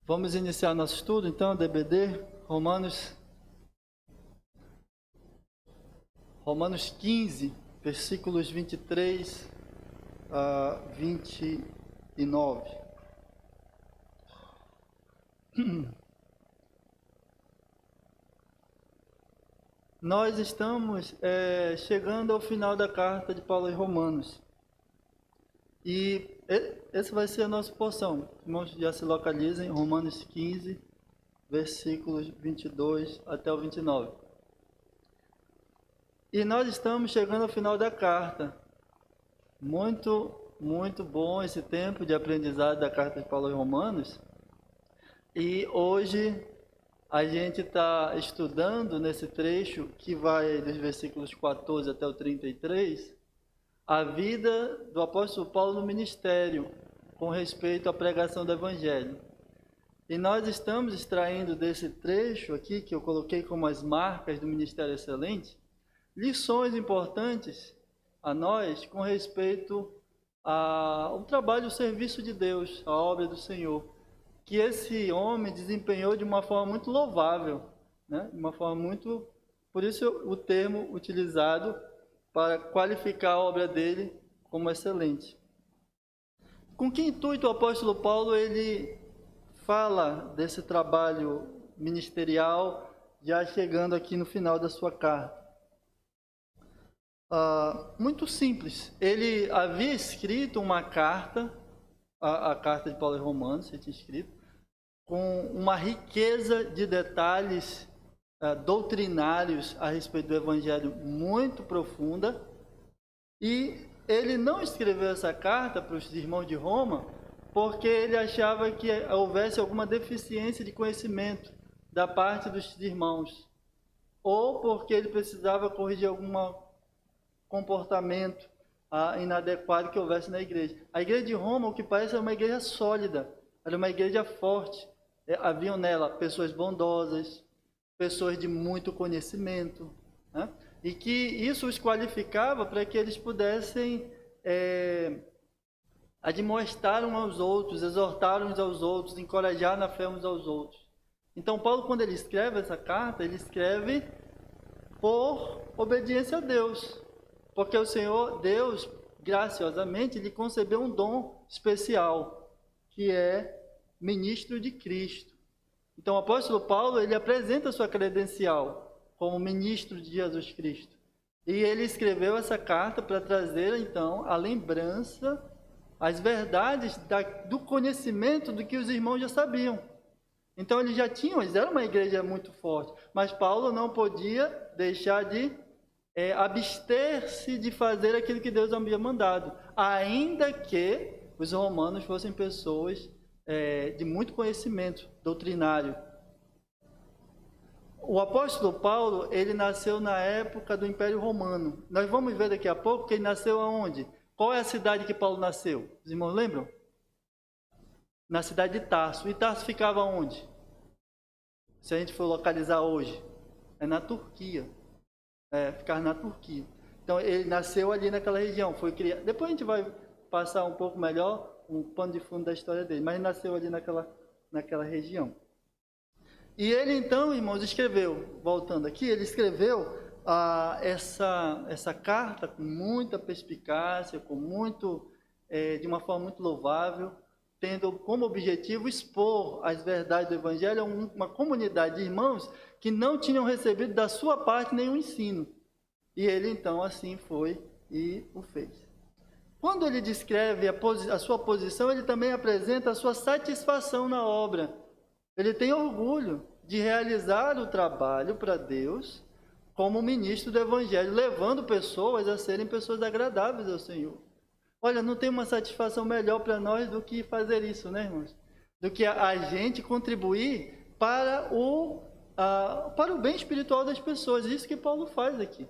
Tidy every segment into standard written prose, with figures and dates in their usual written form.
Vamos iniciar nosso estudo, então, DBD, Romanos 15, versículos 23 a 29. Nós estamos chegando ao final da carta de Paulo aos Romanos. E essa vai ser a nossa porção. Irmãos, já se localizem, Romanos 15, versículos 22 até o 29. E nós estamos chegando ao final da carta. Muito, muito bom esse tempo de aprendizado da carta de Paulo aos Romanos. E hoje a gente está estudando nesse trecho que vai dos versículos 14 até o 33, a vida do apóstolo Paulo no ministério, com respeito à pregação do Evangelho. E nós estamos extraindo desse trecho aqui, que eu coloquei como as marcas do Ministério Excelente, lições importantes a nós com respeito ao trabalho, ao serviço de Deus, à obra do Senhor, que esse homem desempenhou de uma forma muito louvável, né? De uma forma muito... Por isso o termo utilizado para qualificar a obra dele como excelente. Com que intuito o apóstolo Paulo ele fala desse trabalho ministerial, já chegando aqui no final da sua carta? Muito simples. Ele havia escrito uma carta, a carta de Paulo aos Romanos, ele tinha escrito, com uma riqueza de detalhes doutrinários a respeito do Evangelho muito profunda, e ele não escreveu essa carta para os irmãos de Roma porque ele achava que houvesse alguma deficiência de conhecimento da parte dos irmãos, ou porque ele precisava corrigir algum comportamento inadequado que houvesse na igreja. A igreja de Roma, o que parece, era uma igreja sólida, era uma igreja forte. Haviam nela pessoas bondosas, pessoas de muito conhecimento, né? E que isso os qualificava para que eles pudessem admoestar uns aos outros, exortar uns aos outros, encorajar na fé uns aos outros. Então Paulo, quando ele escreve essa carta, ele escreve por obediência a Deus, porque o Senhor, Deus, graciosamente, lhe concedeu um dom especial, que é ministro de Cristo. Então o apóstolo Paulo, ele apresenta a sua credencial como ministro de Jesus Cristo. E ele escreveu essa carta para trazer, então, a lembrança, as verdades do conhecimento do que os irmãos já sabiam. Então eles eram uma igreja muito forte, mas Paulo não podia deixar de abster-se de fazer aquilo que Deus havia mandado, ainda que os romanos fossem pessoas de muito conhecimento doutrinário. O apóstolo Paulo, ele nasceu na época do Império Romano. Nós vamos ver daqui a pouco que ele nasceu aonde? Qual é a cidade que Paulo nasceu? Os irmãos lembram? Na cidade de Tarso. E Tarso ficava onde? Se a gente for localizar hoje, é na Turquia. Ficava na Turquia. Então ele nasceu ali naquela região, foi criado. Depois a gente vai passar um pouco melhor o pano de fundo da história dele, mas ele nasceu ali naquela região. E ele então, irmãos, escreveu, voltando aqui, ele escreveu essa carta com muita perspicácia, de uma forma muito louvável, tendo como objetivo expor as verdades do Evangelho a uma comunidade de irmãos que não tinham recebido da sua parte nenhum ensino. E ele então assim foi e o fez. Quando ele descreve a sua posição, ele também apresenta a sua satisfação na obra. Ele tem orgulho de realizar o trabalho para Deus como ministro do Evangelho, levando pessoas a serem pessoas agradáveis ao Senhor. Olha, não tem uma satisfação melhor para nós do que fazer isso, né, irmãos? Do que a gente contribuir para o bem espiritual das pessoas. Isso que Paulo faz aqui.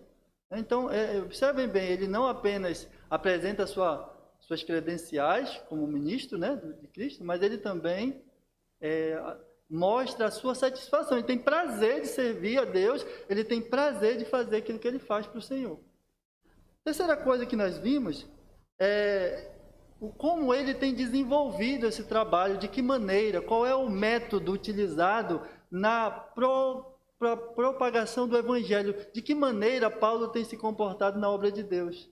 Então, observem bem, ele não apenas apresenta suas credenciais como ministro, né, de Cristo, mas ele também mostra a sua satisfação. Ele tem prazer de servir a Deus, ele tem prazer de fazer aquilo que ele faz para o Senhor. Terceira coisa que nós vimos como ele tem desenvolvido esse trabalho, de que maneira, qual é o método utilizado na propagação do Evangelho, de que maneira Paulo tem se comportado na obra de Deus.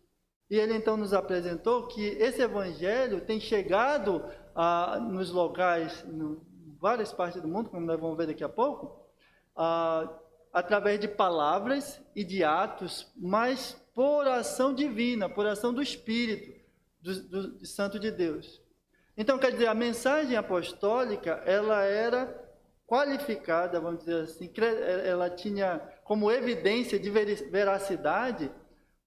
E ele então nos apresentou que esse Evangelho tem chegado nos locais, em várias partes do mundo, como nós vamos ver daqui a pouco, através de palavras e de atos, mas por ação divina, por ação do Espírito, do Santo de Deus. Então, quer dizer, a mensagem apostólica, ela era qualificada, vamos dizer assim, ela tinha como evidência de veracidade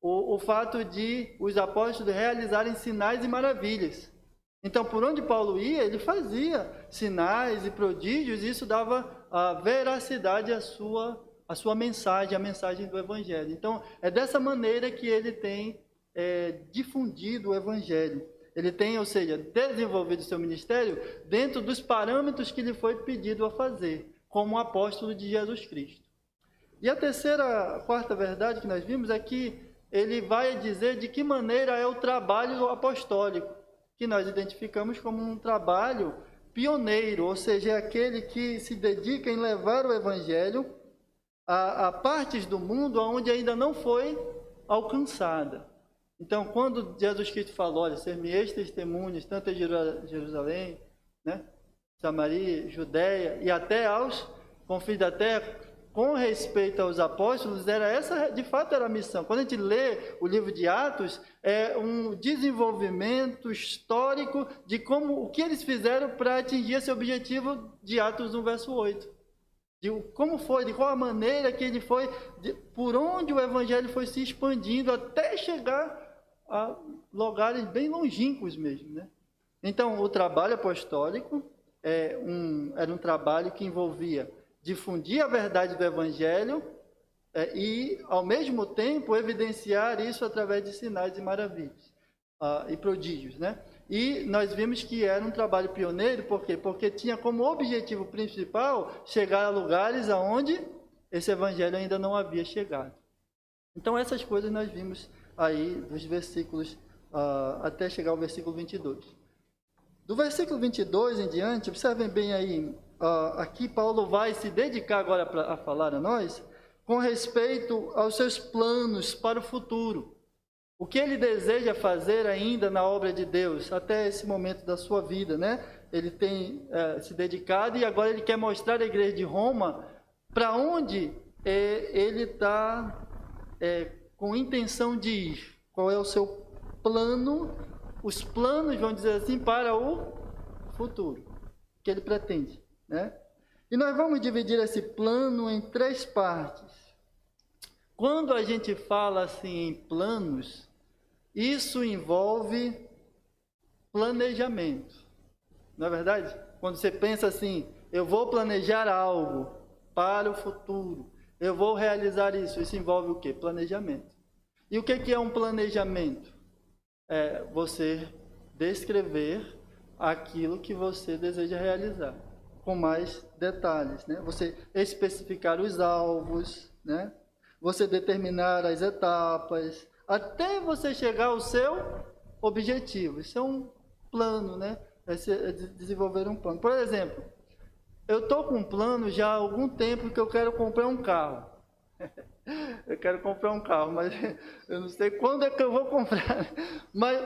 o fato de os apóstolos realizarem sinais e maravilhas. Então, por onde Paulo ia, ele fazia sinais e prodígios, e isso dava veracidade à sua mensagem, a mensagem do Evangelho. Então, é dessa maneira que ele tem difundido o Evangelho. Ele tem, ou seja, desenvolvido o seu ministério dentro dos parâmetros que lhe foi pedido a fazer, como apóstolo de Jesus Cristo. E a quarta verdade que nós vimos é que ele vai dizer de que maneira é o trabalho apostólico, que nós identificamos como um trabalho pioneiro, ou seja, é aquele que se dedica em levar o Evangelho a partes do mundo onde ainda não foi alcançada. Então, quando Jesus Cristo falou, olha, ser-me-eis testemunhas, tanto em Jerusalém, né, Samaria, Judéia e até aos confins da terra, com respeito aos apóstolos, de fato era a missão. Quando a gente lê o livro de Atos, é um desenvolvimento histórico de o que eles fizeram para atingir esse objetivo de Atos 1, verso 8. De como foi, de qual a maneira que ele foi, por onde o Evangelho foi se expandindo até chegar a lugares bem longínquos mesmo, né? Então, o trabalho apostólico era um trabalho que envolvia difundir a verdade do Evangelho e, ao mesmo tempo, evidenciar isso através de sinais e maravilhas e prodígios, né? E nós vimos que era um trabalho pioneiro, por quê? Porque tinha como objetivo principal chegar a lugares aonde esse Evangelho ainda não havia chegado. Então, essas coisas nós vimos aí dos versículos até chegar ao versículo 22. Do versículo 22 em diante, observem bem aí, aqui Paulo vai se dedicar agora a falar a nós com respeito aos seus planos para o futuro. O que ele deseja fazer ainda na obra de Deus, até esse momento da sua vida, né? Ele tem se dedicado e agora ele quer mostrar à igreja de Roma para onde ele está com intenção de ir. Qual é o seu plano, os planos, vamos dizer assim, para o futuro, que ele pretende, né? E nós vamos dividir esse plano em 3 partes. Quando a gente fala assim em planos, isso envolve planejamento. Não é verdade? Quando você pensa assim, eu vou planejar algo para o futuro, eu vou realizar isso, isso envolve o quê? Planejamento. E o que é um planejamento? É você descrever aquilo que você deseja realizar, com mais detalhes, né? Você especificar os alvos, né? Você determinar as etapas, até você chegar ao seu objetivo. Isso é um plano, né? É desenvolver um plano. Por exemplo, eu estou com um plano já há algum tempo que eu quero comprar um carro. Eu quero comprar um carro, mas eu não sei quando é que eu vou comprar. Mas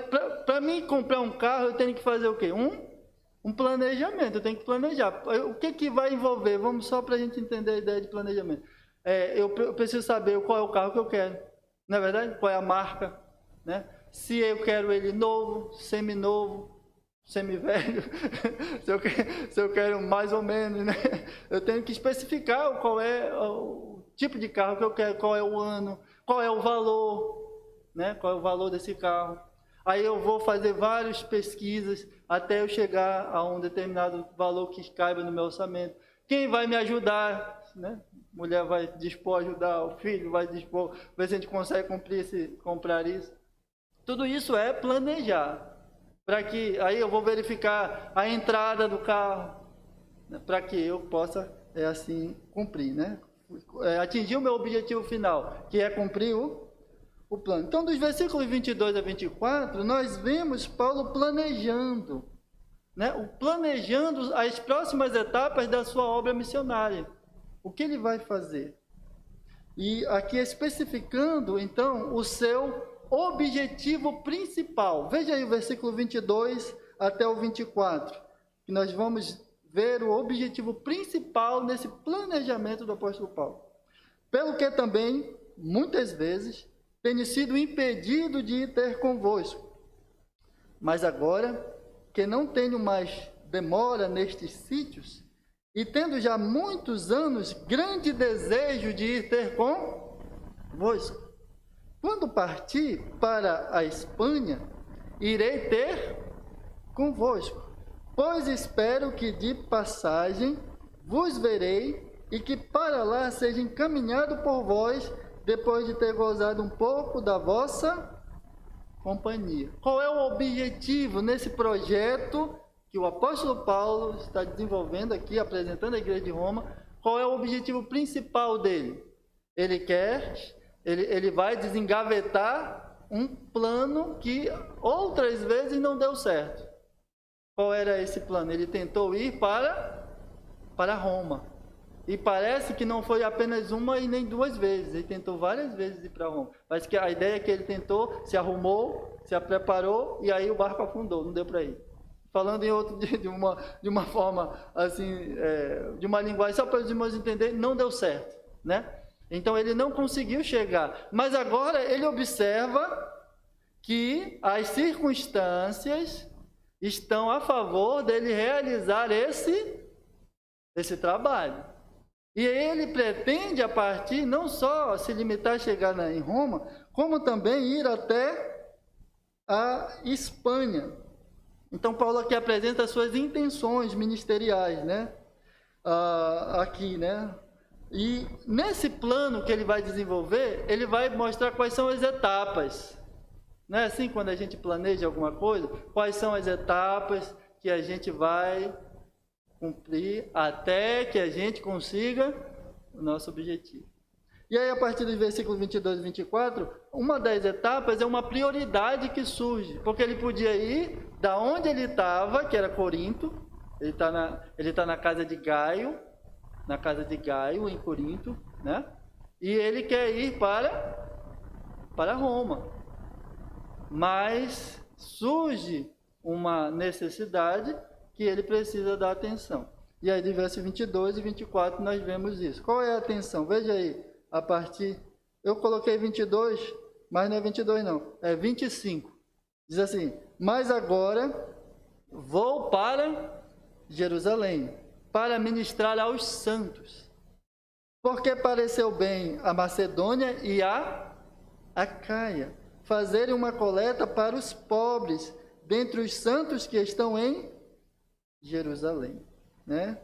para mim comprar um carro, eu tenho que fazer o quê? Um planejamento, eu tenho que planejar. O que vai envolver? Vamos só para a gente entender a ideia de planejamento. Eu preciso saber qual é o carro que eu quero, não é verdade? Qual é a marca, né? Se eu quero ele novo, seminovo, semivelho, se eu quero mais ou menos, né? Eu tenho que especificar qual é o tipo de carro que eu quero, qual é o ano, qual é o valor, né? Qual é o valor desse carro. Aí eu vou fazer várias pesquisas até eu chegar a um determinado valor que caiba no meu orçamento. Quem vai me ajudar, né? Mulher vai dispor a ajudar, o filho vai dispor, ver se a gente consegue comprar isso. Tudo isso é planejar. Para que aí eu vou verificar a entrada do carro, né, para que eu possa assim cumprir, né? Atingir o meu objetivo final, que é cumprir o plano. Então, dos versículos 22 a 24, nós vemos Paulo planejando, né? Planejando as próximas etapas da sua obra missionária. O que ele vai fazer? E aqui especificando, então, o seu objetivo principal. Veja aí o versículo 22 até o 24, que nós vamos ver o objetivo principal nesse planejamento do apóstolo Paulo. Pelo que também, muitas vezes, tenho sido impedido de ir ter convosco. Mas agora, que não tenho mais demora nestes sítios, e tendo já muitos anos grande desejo de ir ter convosco, quando partir para a Espanha, irei ter convosco, pois espero que de passagem vos verei, e que para lá seja encaminhado por vós, depois de ter gozado um pouco da vossa companhia. Qual é o objetivo nesse projeto que o apóstolo Paulo está desenvolvendo aqui, apresentando à igreja de Roma? Qual é o objetivo principal dele? Ele vai desengavetar um plano que outras vezes não deu certo. Qual era esse plano? Ele tentou ir para Roma. E parece que não foi apenas uma e nem duas vezes. Ele tentou várias vezes ir para Roma. Mas que a ideia é que ele tentou, se arrumou, se preparou e aí o barco afundou, não deu para ir. Falando de uma forma assim, de uma linguagem só para os irmãos entenderem, não deu certo, né? Então ele não conseguiu chegar. Mas agora ele observa que as circunstâncias estão a favor dele realizar esse trabalho. E ele pretende, a partir, não só se limitar a chegar em Roma, como também ir até a Espanha. Então, Paulo aqui apresenta as suas intenções ministeriais, né? Aqui, né? E nesse plano que ele vai desenvolver, ele vai mostrar quais são as etapas. Não é assim quando a gente planeja alguma coisa? Quais são as etapas que a gente vai cumprir até que a gente consiga o nosso objetivo. E aí, a partir dos versículos 22 e 24, uma das etapas é uma prioridade que surge, porque ele podia ir da onde ele estava, que era Corinto, ele está na casa de Gaio, em Corinto, né? E ele quer ir para Roma. Mas surge uma necessidade que ele precisa dar atenção. E aí, de versos 22 e 24, nós vemos isso. Qual é a atenção? Veja aí, a partir... Eu coloquei 22, mas não é 22 não, é 25. Diz assim: mas agora vou para Jerusalém, para ministrar aos santos, porque pareceu bem a Macedônia e a Acaia fazerem uma coleta para os pobres, dentre os santos que estão em Jerusalém, né?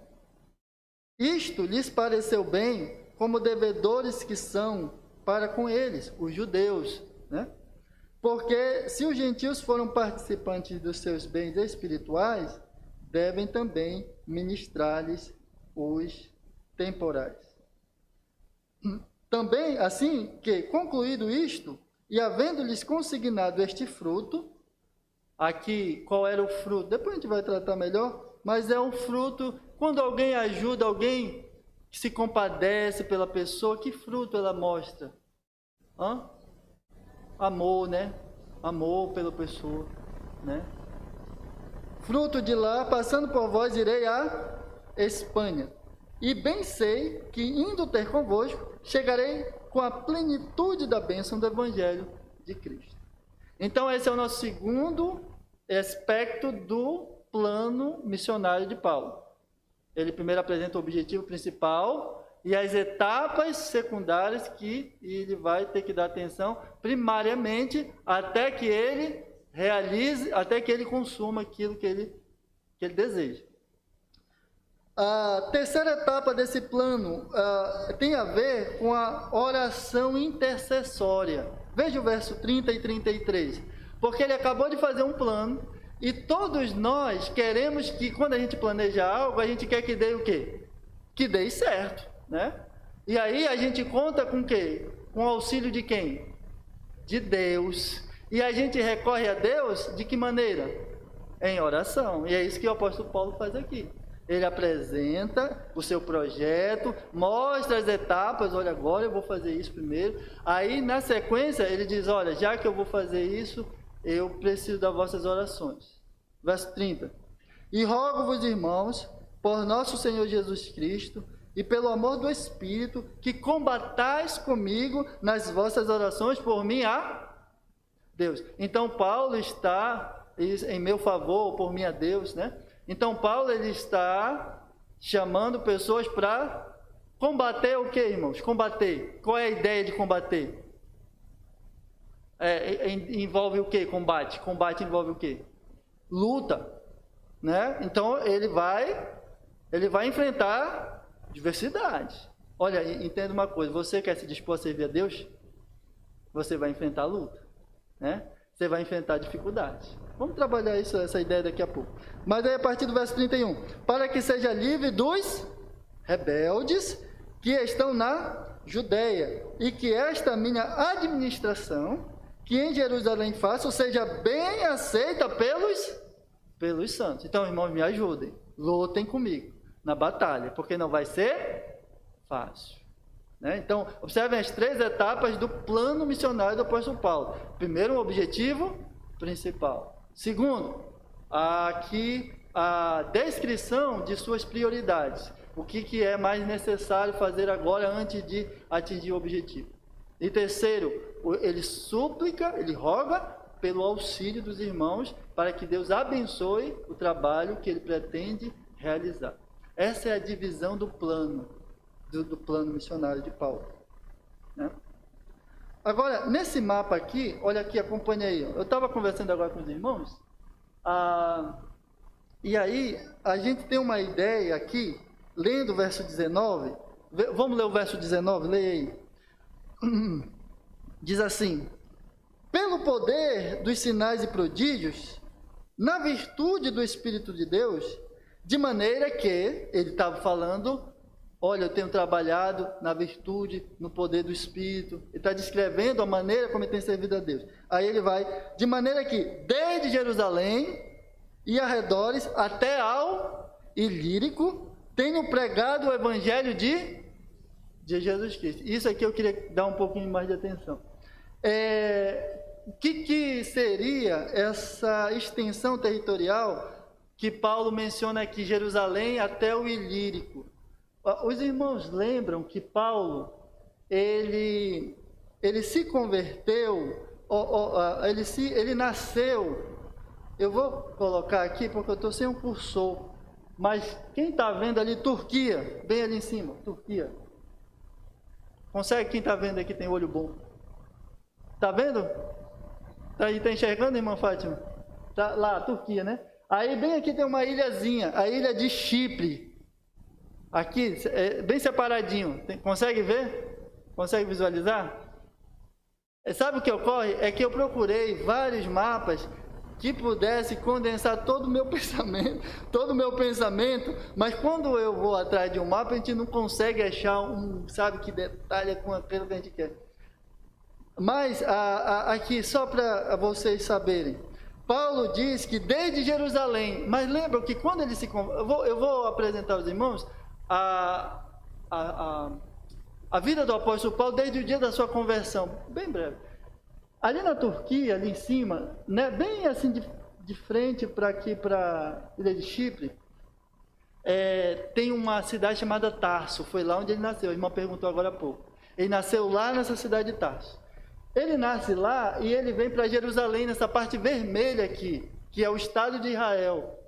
Isto lhes pareceu bem, como devedores que são para com eles, os judeus, né? Porque se os gentios foram participantes dos seus bens espirituais, devem também ministrar-lhes os temporais. Também, assim que, concluído isto, e havendo-lhes consignado este fruto, aqui, qual era o fruto? Depois a gente vai tratar melhor, mas é um fruto, quando alguém ajuda, alguém que se compadece pela pessoa, que fruto ela mostra? Amor, né? Amor pela pessoa, né? Fruto de lá, passando por vós, irei à Espanha. E bem sei que, indo ter convosco, chegarei com a plenitude da bênção do Evangelho de Cristo. Então, esse é o nosso segundo aspecto do plano missionário de Paulo. Ele primeiro apresenta o objetivo principal e as etapas secundárias que ele vai ter que dar atenção primariamente até que ele realize, até que ele consuma aquilo que ele deseja. A terceira etapa desse plano tem a ver com a oração intercessória. Veja o verso 30 e 33. Porque ele acabou de fazer um plano e todos nós queremos que, quando a gente planeja algo, a gente quer que dê o quê? Que dê certo, né? E aí a gente conta com o quê? Com o auxílio de quem? de Deus. E a gente recorre a Deus de que maneira? Em oração. E é isso que o apóstolo Paulo faz aqui. Ele apresenta o seu projeto, mostra as etapas, olha, agora eu vou fazer isso primeiro. Aí, na sequência, ele diz, olha, já que eu vou fazer isso, eu preciso das vossas orações. Verso 30. E rogo-vos, irmãos, por nosso Senhor Jesus Cristo, e pelo amor do Espírito, que combatais comigo nas vossas orações por mim a Deus. Então, Paulo está em meu favor, por mim a Deus, né? Então, Paulo, ele está chamando pessoas para combater o que, irmãos? Combater. Qual é a ideia de combater? Envolve o que? Combate. Combate envolve o que? Luta, né? Então, ele vai enfrentar diversidade. Olha, entenda uma coisa, você quer se dispor a servir a Deus? Você vai enfrentar a luta, né? Você vai enfrentar dificuldades. Vamos trabalhar essa ideia daqui a pouco. Mas aí a partir do verso 31. Para que seja livre dos rebeldes que estão na Judeia, e que esta minha administração, que em Jerusalém faço, seja bem aceita pelos santos. Então, irmãos, me ajudem. Lutem comigo na batalha, porque não vai ser fácil. Né? Então, observem as 3 etapas do plano missionário do apóstolo Paulo. Primeiro, um objetivo principal. Segundo, aqui a descrição de suas prioridades. O que é mais necessário fazer agora antes de atingir o objetivo. E terceiro, ele suplica, ele roga pelo auxílio dos irmãos para que Deus abençoe o trabalho que ele pretende realizar. Essa é a divisão do plano missionário de Paulo. Né? Agora, nesse mapa aqui, olha aqui, acompanha aí. Eu estava conversando agora com os irmãos, e aí a gente tem uma ideia aqui, lendo o verso 19, vamos ler o verso 19, leia aí. Diz assim, pelo poder dos sinais e prodígios, na virtude do Espírito de Deus, de maneira que, ele estava falando, olha, eu tenho trabalhado na virtude, no poder do Espírito. Ele está descrevendo a maneira como ele tem servido a Deus. Aí ele vai, de maneira que, desde Jerusalém e arredores, até ao Ilírico, tenho pregado o Evangelho de Jesus Cristo. Isso aqui eu queria dar um pouquinho mais de atenção. O que seria essa extensão territorial que Paulo menciona aqui, Jerusalém até o Ilírico? Os irmãos lembram que Paulo, ele se converteu, ele nasceu, eu vou colocar aqui porque eu estou sem um cursor, mas quem está vendo ali, Turquia, bem ali em cima, Turquia. Consegue, quem está vendo aqui tem olho bom? Está vendo? Está enxergando, irmã Fátima? Tá lá, Turquia, né? Aí bem aqui tem uma ilhazinha, a ilha de Chipre. Aqui, bem separadinho. Consegue ver? Consegue visualizar? Sabe o que ocorre? É que eu procurei vários mapas que pudesse condensar todo o meu pensamento, mas quando eu vou atrás de um mapa, a gente não consegue achar sabe, que detalha com aquilo que a gente quer. Mas, aqui, só para vocês saberem, Paulo diz que desde Jerusalém, mas lembram que quando ele se... Eu vou apresentar aos irmãos a vida do apóstolo Paulo desde o dia da sua conversão, bem breve. Ali na Turquia, ali em cima, né, bem assim de frente para aqui, para a ilha de Chipre, tem uma cidade chamada Tarso, foi lá onde ele nasceu, a irmã perguntou agora há pouco. Ele nasceu lá nessa cidade de Tarso. Ele nasce lá e ele vem para Jerusalém, nessa parte vermelha aqui, que é o estado de Israel,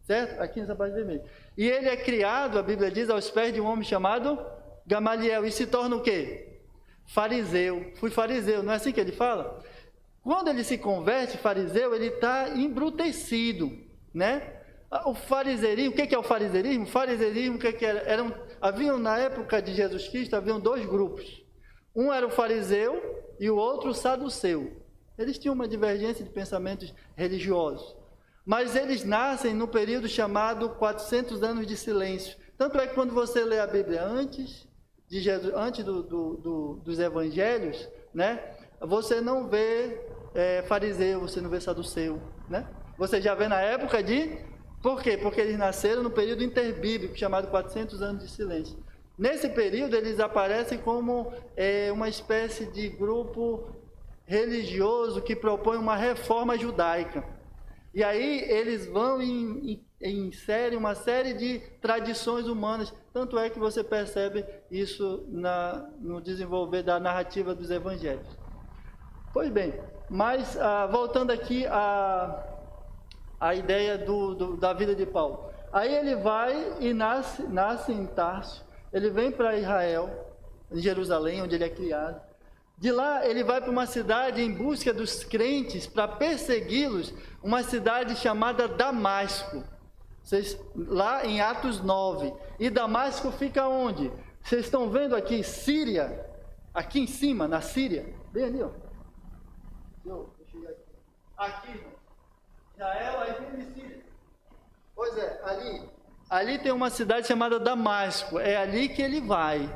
certo? Aqui nessa parte vermelha. E ele é criado, a Bíblia diz, aos pés de um homem chamado Gamaliel, e se torna o quê? Fariseu. Fui fariseu, não é assim que ele fala? Quando ele se converte, fariseu, ele está embrutecido, né? O fariseirismo, o que é o fariseirismo? O fariseirismo, o que era? Haviam, na época de Jesus Cristo, haviam 2 grupos. Um era o fariseu e o outro o saduceu. Eles tinham uma divergência de pensamentos religiosos. Mas eles nascem no período chamado 400 anos de silêncio. Tanto é que quando você lê a Bíblia antes de Jesus, antes dos evangelhos, né? você não vê fariseu, você não vê saduceu, né? Você já vê na época de... Por quê? Porque eles nasceram no período interbíblico, chamado 400 anos de silêncio. Nesse período, eles aparecem como uma espécie de grupo religioso que propõe uma reforma judaica. E aí eles vão e inserem uma série de tradições humanas. Tanto é que você percebe isso no desenvolver da narrativa dos evangelhos. Pois bem, mas voltando aqui a ideia da vida de Paulo. Aí ele vai e nasce em Tarso, ele vem para Israel, em Jerusalém, onde ele é criado. De lá ele vai para uma cidade em busca dos crentes, para persegui-los, uma cidade chamada Damasco. Lá em Atos 9. E Damasco fica onde? Vocês estão vendo aqui Síria, aqui em cima, na Síria, bem ali, ó. Deixa eu chegar aqui, irmão. Israel, aí vem Síria. Pois é, ali tem uma cidade chamada Damasco, é ali que ele vai.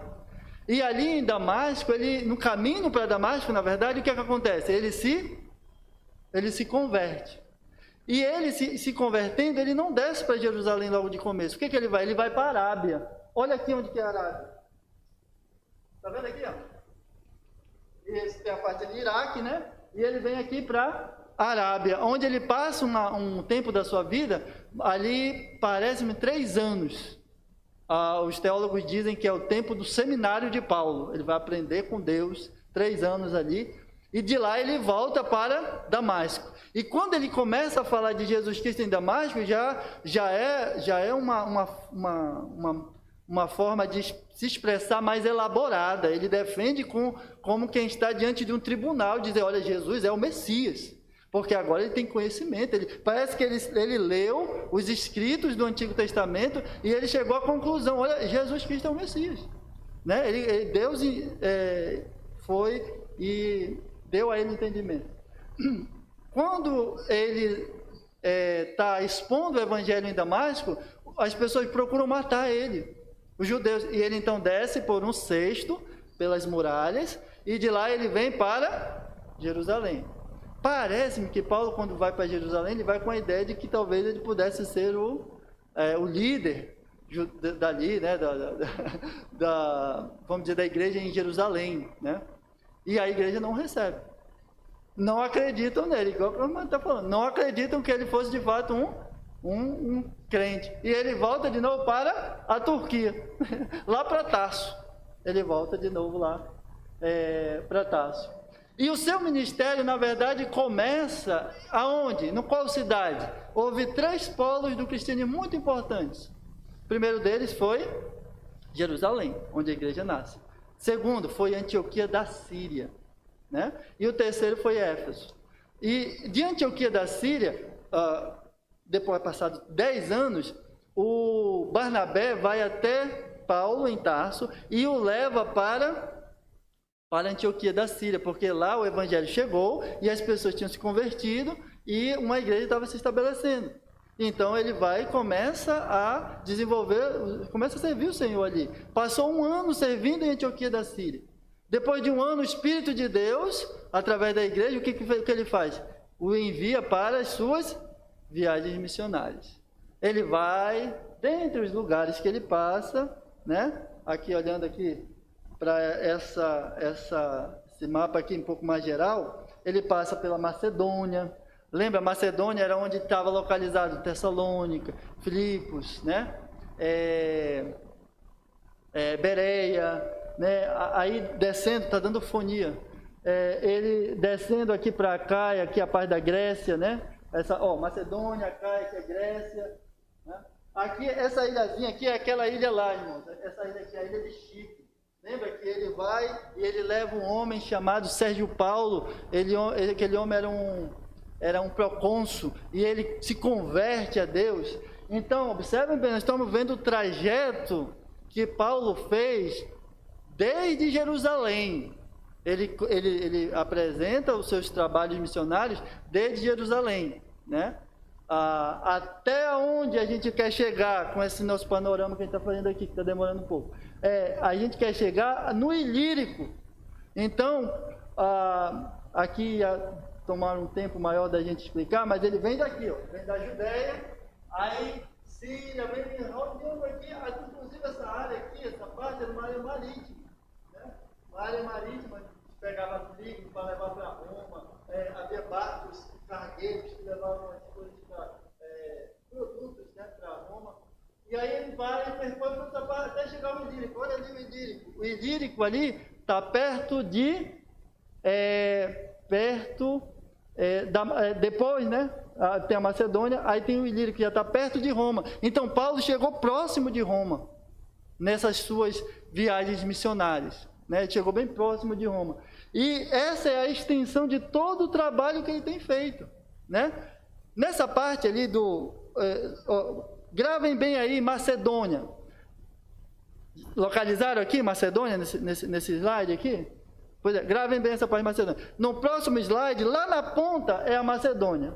E ali em Damasco, no caminho para Damasco, na verdade, o que é que acontece? Ele se converte. E ele se convertendo, ele não desce para Jerusalém logo de começo. O que ele vai? Ele vai para a Arábia. Olha aqui onde que é a Arábia. Está vendo aqui, ó? Esse tem a parte de Iraque, né? E ele vem aqui para Arábia, onde ele passa um tempo da sua vida, ali parece-me 3 anos. Os teólogos dizem que é o tempo do seminário de Paulo. Ele vai aprender com Deus, 3 anos ali, e de lá ele volta para Damasco. E quando ele começa a falar de Jesus Cristo em Damasco, já é uma forma de se expressar mais elaborada. Ele defende como quem está diante de um tribunal, dizer, olha, Jesus é o Messias. Porque agora ele tem conhecimento, parece que ele leu os escritos do Antigo Testamento e ele chegou à conclusão, olha, Jesus Cristo é o Messias. Né? Deus foi e deu a ele entendimento. Quando ele está expondo o Evangelho em Damasco, as pessoas procuram matar ele, os judeus, e ele então desce por um cesto, pelas muralhas, e de lá ele vem para Jerusalém. Parece-me que Paulo, quando vai para Jerusalém, ele vai com a ideia de que talvez ele pudesse ser o líder dali, né, vamos dizer, da igreja em Jerusalém, né? E a igreja não recebe. Não acreditam nele, igual o irmão está falando. Não acreditam que ele fosse de fato um crente. E ele volta de novo para a Turquia, lá para Tarso. Ele volta de novo lá para Tarso. E o seu ministério, na verdade, começa aonde? No qual cidade? Houve 3 polos do cristianismo muito importantes. O primeiro deles foi Jerusalém, onde a igreja nasce. Segundo, foi Antioquia da Síria, né? E o terceiro foi Éfeso. E de Antioquia da Síria, depois de passados 10 anos, o Barnabé vai até Paulo em Tarso e o leva para Antioquia da Síria, porque lá o evangelho chegou e as pessoas tinham se convertido e uma igreja estava se estabelecendo. Então ele vai e começa a desenvolver, começa a servir o Senhor ali. Passou 1 ano servindo em Antioquia da Síria. Depois de 1 ano, o Espírito de Deus, através da igreja, o que ele faz? O envia para as suas viagens missionárias. Ele vai, dentre os lugares que ele passa, né? Aqui, olhando aqui para esse mapa aqui um pouco mais geral, ele passa pela Macedônia. Lembra, Macedônia era onde estava localizado Tessalônica, Filipos, né? Bereia, né? Aí descendo, está dando fonia. Ele descendo aqui para Caia, aqui a parte da Grécia, né? Macedônia, Caia, que é Grécia. Né? Aqui, essa ilhazinha aqui é aquela ilha lá, irmãos. Essa ilha aqui é a ilha de Chipre. Lembra que ele vai e ele leva um homem chamado Sérgio Paulo. Aquele homem era um procônsul e ele se converte a Deus. Então, observem bem, nós estamos vendo o trajeto que Paulo fez desde Jerusalém. Ele apresenta os seus trabalhos missionários desde Jerusalém, né? Até onde a gente quer chegar com esse nosso panorama que a gente está fazendo aqui, que está demorando um pouco. A gente quer chegar no Ilírico. Então, aqui ia tomar um tempo maior da gente explicar, mas ele vem daqui, ó, vem da Judéia, aí Síria, vem rodeando aqui, inclusive essa área aqui, essa parte era uma área marítima, né? Uma área marítima, pegava trigo para levar para Roma, havia barcos cargueiros que levavam as coisas produtos, né, para Roma. E aí ele vai e percorre outra parte até chegar ao Ilírico. Olha ali o Ilírico. O Ilírico ali está perto de... depois, né? Tem a Macedônia, aí tem o Ilírico, que já está perto de Roma. Então Paulo chegou próximo de Roma, nessas suas viagens missionárias. Né? Ele chegou bem próximo de Roma. E essa é a extensão de todo o trabalho que ele tem feito. Né? Nessa parte ali gravem bem aí Macedônia. Localizaram aqui Macedônia, nesse slide aqui? Pois é, gravem bem essa parte de Macedônia. No próximo slide, lá na ponta é a Macedônia.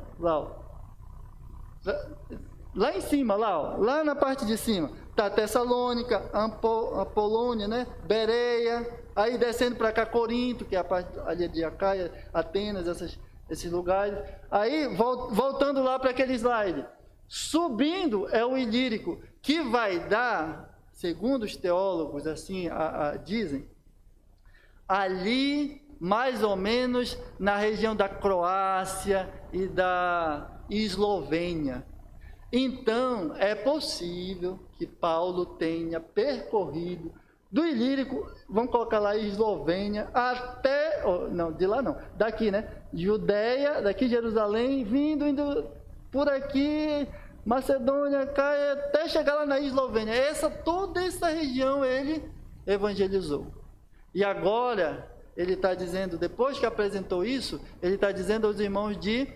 Lá em cima, lá na parte de cima. Está Tessalônica, Apolônia, né? Bereia, aí descendo para cá Corinto, que é a parte ali de Acaia, Atenas, esses lugares. Aí, voltando lá para aquele slide. Subindo é o Ilírico, que vai dar, segundo os teólogos, assim dizem, ali mais ou menos na região da Croácia e da Eslovênia. Então, é possível que Paulo tenha percorrido do Ilírico, vamos colocar lá Eslovênia, até, não, de lá não, daqui, né? Judéia, daqui Jerusalém, indo por aqui, Macedônia, cai até chegar lá na Eslovênia. Toda essa região ele evangelizou. E agora, ele está dizendo, depois que apresentou isso, ele está dizendo aos irmãos de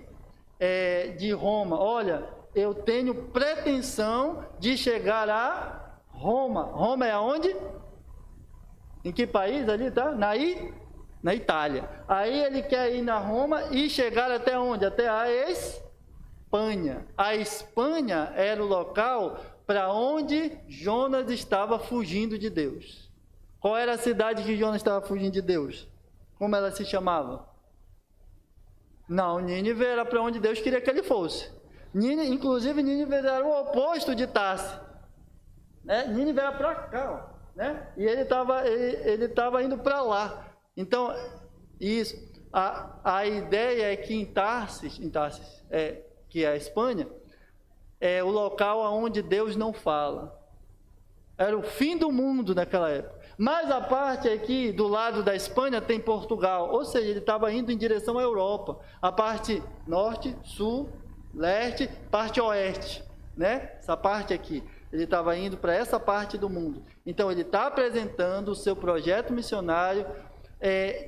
Roma, olha, eu tenho pretensão de chegar a Roma. Roma é aonde? Em que país ali, tá? Na Itália. Aí ele quer ir na Roma e chegar até onde? Até a Espanha. A Espanha era o local para onde Jonas estava fugindo de Deus. Qual era a cidade que Jonas estava fugindo de Deus? Como ela se chamava? Não, Nínive era para onde Deus queria que ele fosse. Inclusive, Nínive era o oposto de Tarse. Né? Nínive era para cá, ó, né? E ele estava indo para lá. Então, isso. A ideia é que em Tarsis, que é a Espanha, é o local onde Deus não fala. Era o fim do mundo naquela época. Mas a parte aqui do lado da Espanha tem Portugal, ou seja, ele estava indo em direção à Europa. A parte norte, sul, leste, parte oeste, né? Essa parte aqui. Ele estava indo para essa parte do mundo. Então ele está apresentando o seu projeto missionário,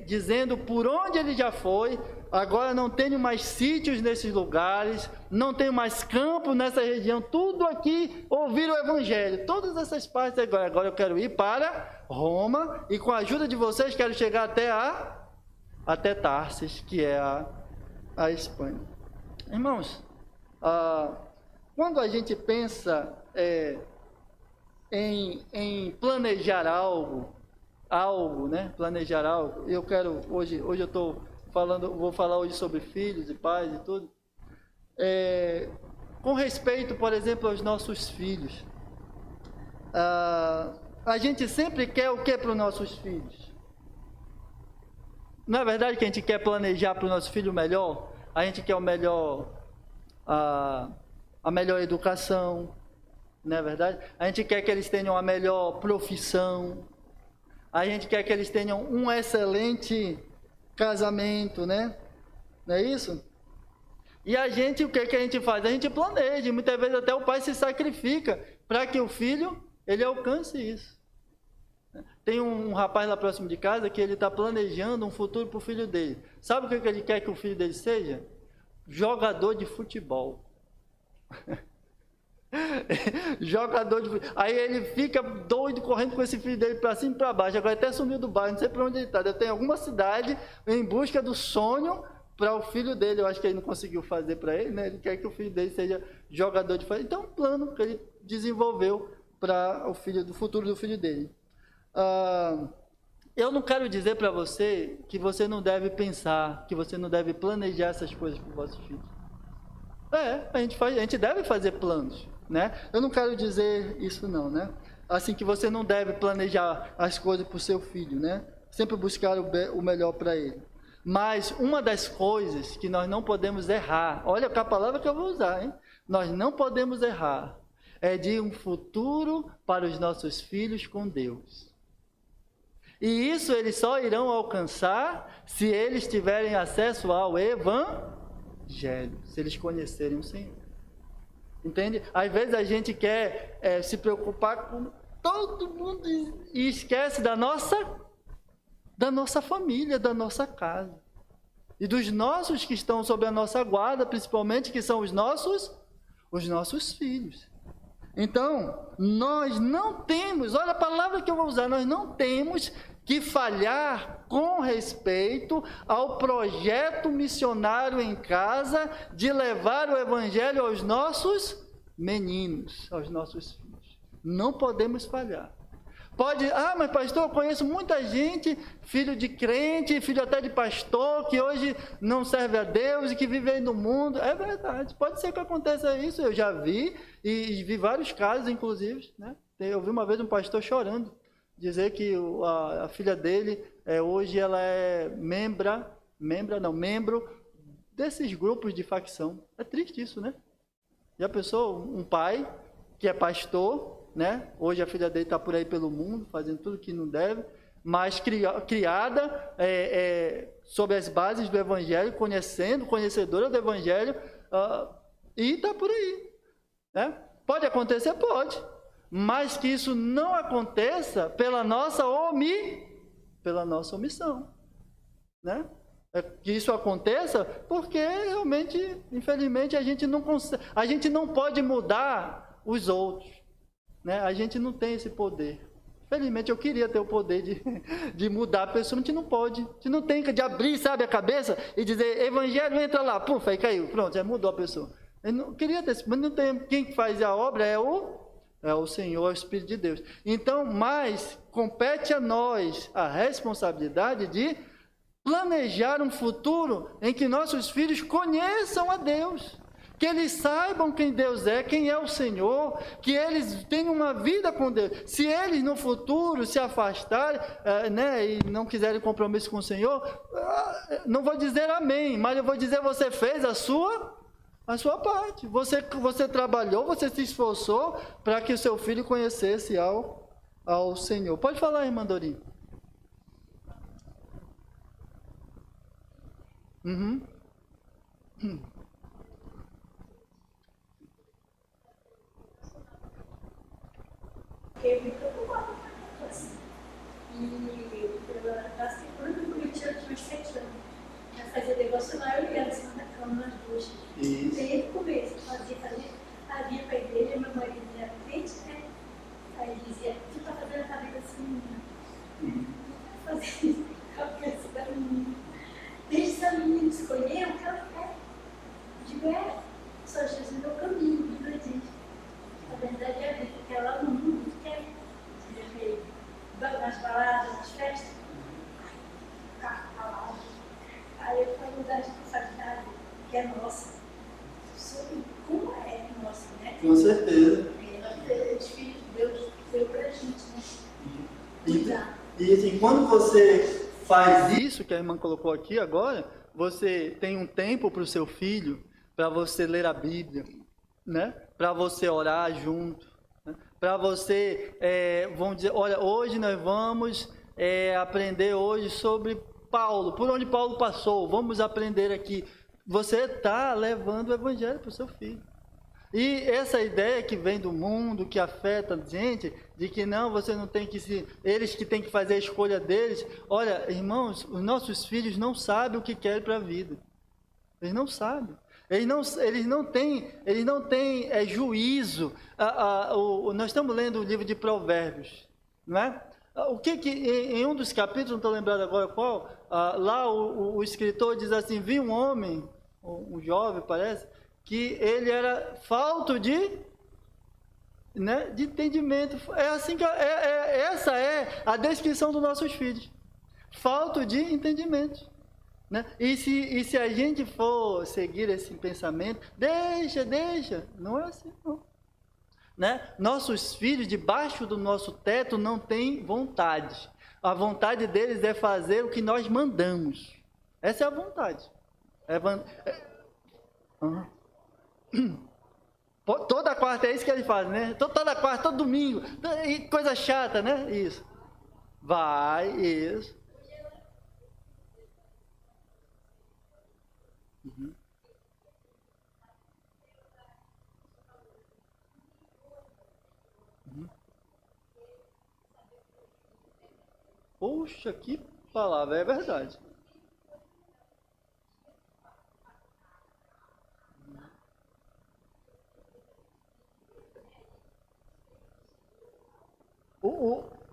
dizendo por onde ele já foi. Agora não tenho mais sítios nesses lugares, não tenho mais campo nessa região, tudo aqui ouvir o evangelho, todas essas partes agora eu quero ir para Roma e com a ajuda de vocês quero chegar até Tarsis, que é a Espanha. Irmãos, quando a gente pensa em planejar algo, né? Planejar algo, eu quero hoje eu estou vou falar hoje sobre filhos e pais e tudo. Com respeito, por exemplo, aos nossos filhos. A gente sempre quer o que para os nossos filhos? Não é verdade que a gente quer planejar para o nosso filho o melhor? A gente quer o melhor, a melhor educação, não é verdade? A gente quer que eles tenham a melhor profissão. A gente quer que eles tenham um excelente casamento, né? Não é isso? E o que a gente faz? A gente planeja, muitas vezes até o pai se sacrifica para que o filho, ele alcance isso. Tem um rapaz lá próximo de casa que ele está planejando um futuro para o filho dele. Sabe o que ele quer que o filho dele seja? Jogador de futebol. Jogador de futebol. Aí ele fica doido correndo com esse filho dele para cima e para baixo. Agora até sumiu do bairro, não sei para onde ele está. Deve ter alguma cidade em busca do sonho para o filho dele. Eu acho que ele não conseguiu fazer para ele, né? Ele quer que o filho dele seja jogador de futebol. Então é um plano que ele desenvolveu para o futuro do filho dele. Eu não quero dizer para você que você não deve pensar, que você não deve planejar essas coisas para os vossos filhos. A gente deve fazer planos, né? Eu não quero dizer isso não, né? Assim que você não deve planejar as coisas para o seu filho, né? Sempre buscar o melhor para ele. Mas uma das coisas que nós não podemos errar, olha a palavra que eu vou usar, hein? Nós não podemos errar, é de um futuro para os nossos filhos com Deus. E isso eles só irão alcançar se eles tiverem acesso ao Evangelho, se eles conhecerem o Senhor. Entende? Às vezes a gente quer se preocupar com todo mundo e esquece da nossa família, da nossa casa. E dos nossos que estão sob a nossa guarda, principalmente, que são os nossos filhos. Então, nós não temos, olha a palavra que eu vou usar, nós não temos que falhar com respeito ao projeto missionário em casa de levar o Evangelho aos nossos meninos, aos nossos filhos. Não podemos falhar. Mas pastor, eu conheço muita gente, filho de crente, filho até de pastor, que hoje não serve a Deus e que vive aí no mundo. É verdade, pode ser que aconteça isso, eu já vi, e vi vários casos, inclusive, né? Eu vi uma vez um pastor chorando, dizer que a filha dele, hoje ela é membro desses grupos de facção. É triste isso, né? Já pensou um pai que é pastor, né? Hoje a filha dele está por aí pelo mundo, fazendo tudo que não deve, mas criada sob as bases do Evangelho, conhecedora do Evangelho, e está por aí. Né? Pode acontecer? Pode. Mas que isso não aconteça pela nossa omissão. Né? Que isso aconteça porque realmente, infelizmente, a gente não pode mudar os outros. Né? A gente não tem esse poder. Infelizmente, eu queria ter o poder de mudar a pessoa, mas a gente não pode. A gente não tem de abrir, sabe, a cabeça e dizer, Evangelho, entra lá, puf, aí caiu, pronto, já mudou a pessoa. Eu não queria ter, mas não tem. Quem faz a obra é o Senhor, é o Espírito de Deus. Então, mas compete a nós a responsabilidade de planejar um futuro em que nossos filhos conheçam a Deus, que eles saibam quem Deus é, quem é o Senhor, que eles tenham uma vida com Deus. Se eles no futuro se afastarem, né, e não quiserem compromisso com o Senhor, não vou dizer amém, mas eu vou dizer, você fez a sua parte. Você trabalhou, você se esforçou para que o seu filho conhecesse ao Senhor. Pode falar, irmã Dorinha. Eu me preocupava com isso. E eu estava segurando no Curitiba de uns 7 anos. Eu fazia devocional, eu ia em cima da cama nas duas. Desde o começo, fazia para a igreja, meu marido era crente, né? Aí ele dizia, tu está fazendo a vida assim, fazendo a cabeça da menina. Desde essa menina escolher o que ela quer. Digo, só Jesus é meu caminho, a Bíblia diz. A verdade é a vida, porque ela no mundo quer. Nas baladas, nas festas, carro, palavra. Aí eu falo da responsabilidade que é nossa, sobre como é nossa, né? Com certeza. Os filhos de Deus deu pra gente, né? E assim, quando você faz isso que a irmã colocou aqui agora, você tem um tempo para o seu filho, para você ler a Bíblia, né? Para você orar junto, né? Para você, vamos dizer, olha, hoje nós vamos aprender hoje sobre Paulo, por onde Paulo passou, vamos aprender aqui. Você está levando o Evangelho para o seu filho. E essa ideia que vem do mundo, que afeta a gente, de que não, você não tem que eles que têm que fazer a escolha deles. Olha, irmãos, os nossos filhos não sabem o que querem para a vida. Eles não sabem. Eles não têm juízo. Nós estamos lendo o livro de Provérbios, não é? O que em um dos capítulos, não estou lembrado agora qual, lá o escritor diz assim, vi um homem, um jovem parece, que ele era falto de entendimento. Essa é a descrição dos nossos filhos. Falta de entendimento. Né? E se a gente for seguir esse pensamento, deixa, não é assim não. Né? Nossos filhos, debaixo do nosso teto, não têm vontade. A vontade deles é fazer o que nós mandamos. Essa é a vontade. Toda quarta é isso que eles fazem, né? Toda quarta, todo domingo. Coisa chata, né? Isso. Isso. Uhum. Uhum. Poxa, que palavra, é verdade.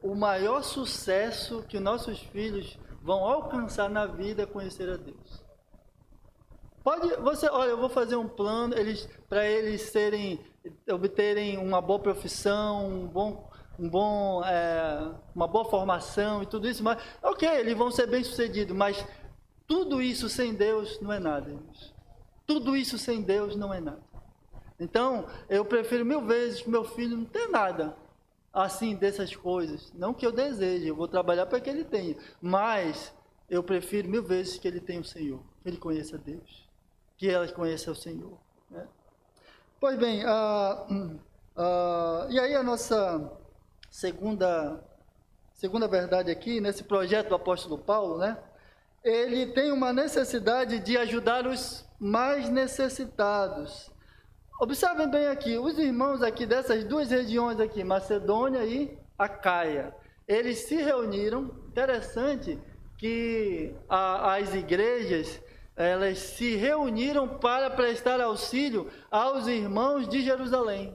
O maior sucesso que nossos filhos vão alcançar na vida é conhecer a Deus. Olha, eu vou fazer um plano para eles obterem uma boa profissão, uma boa formação e tudo isso, mas ok, eles vão ser bem-sucedidos, mas tudo isso sem Deus não é nada, irmãos. Tudo isso sem Deus não é nada. Então, eu prefiro 1000 vezes que meu filho não tenha nada assim dessas coisas. Não que eu deseje, eu vou trabalhar para que ele tenha, mas eu prefiro 1000 vezes que ele tenha o Senhor, que ele conheça Deus, que ela conheça o Senhor. Né? Pois bem, e aí a nossa segunda verdade aqui, nesse projeto do apóstolo Paulo, né? Ele tem uma necessidade de ajudar os mais necessitados. Observem bem aqui, os irmãos aqui dessas duas regiões aqui, Macedônia e Acaia, eles se reuniram. Interessante que as igrejas, elas se reuniram para prestar auxílio aos irmãos de Jerusalém.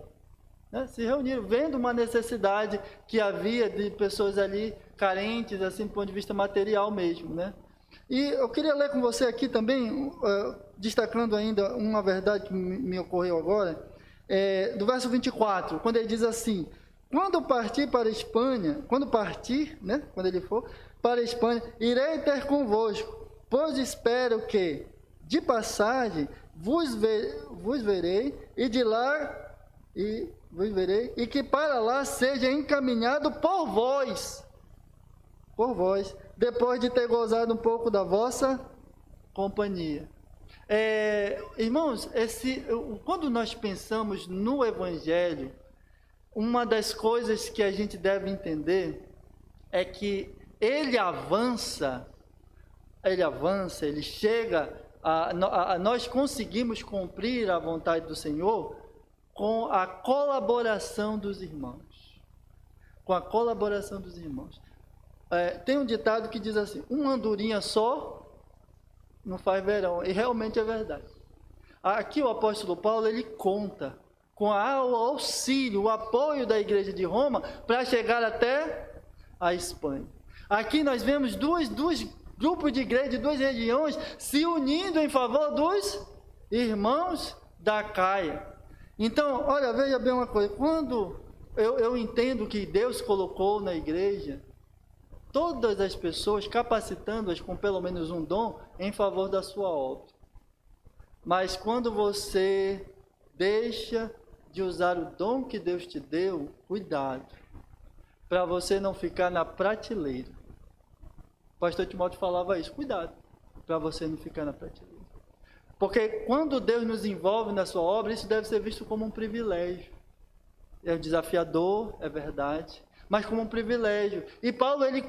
Né? Se reuniram, vendo uma necessidade que havia de pessoas ali carentes, assim, do ponto de vista material mesmo, né? E eu queria ler com você aqui também, destacando ainda uma verdade que me ocorreu agora, do verso 24, quando ele diz assim: quando partir para a Espanha, quando ele for para a Espanha, irei ter convosco, pois espero que, de passagem, vos verei, e de lá, vos verei, e que para lá seja encaminhado por vós, depois de ter gozado um pouco da vossa companhia. Irmãos, quando nós pensamos no Evangelho, uma das coisas que a gente deve entender é que ele avança, ele chega, nós conseguimos cumprir a vontade do Senhor com a colaboração dos irmãos. Tem um ditado que diz assim: uma andorinha só não faz verão, e realmente é verdade. Aqui o apóstolo Paulo, ele conta com o auxílio, o apoio da igreja de Roma para chegar até a Espanha. Aqui nós vemos dois grupos de igreja de duas regiões se unindo em favor dos irmãos da Acaia. Então, olha, veja bem uma coisa, quando eu entendo que Deus colocou na igreja todas as pessoas, capacitando-as com pelo menos um dom em favor da sua obra. Mas quando você deixa de usar o dom que Deus te deu, cuidado, para você não ficar na prateleira. O pastor Timóteo falava isso, cuidado, para você não ficar na prateleira. Porque quando Deus nos envolve na sua obra, isso deve ser visto como um privilégio. É desafiador, é verdade, mas como um privilégio. E Paulo, ele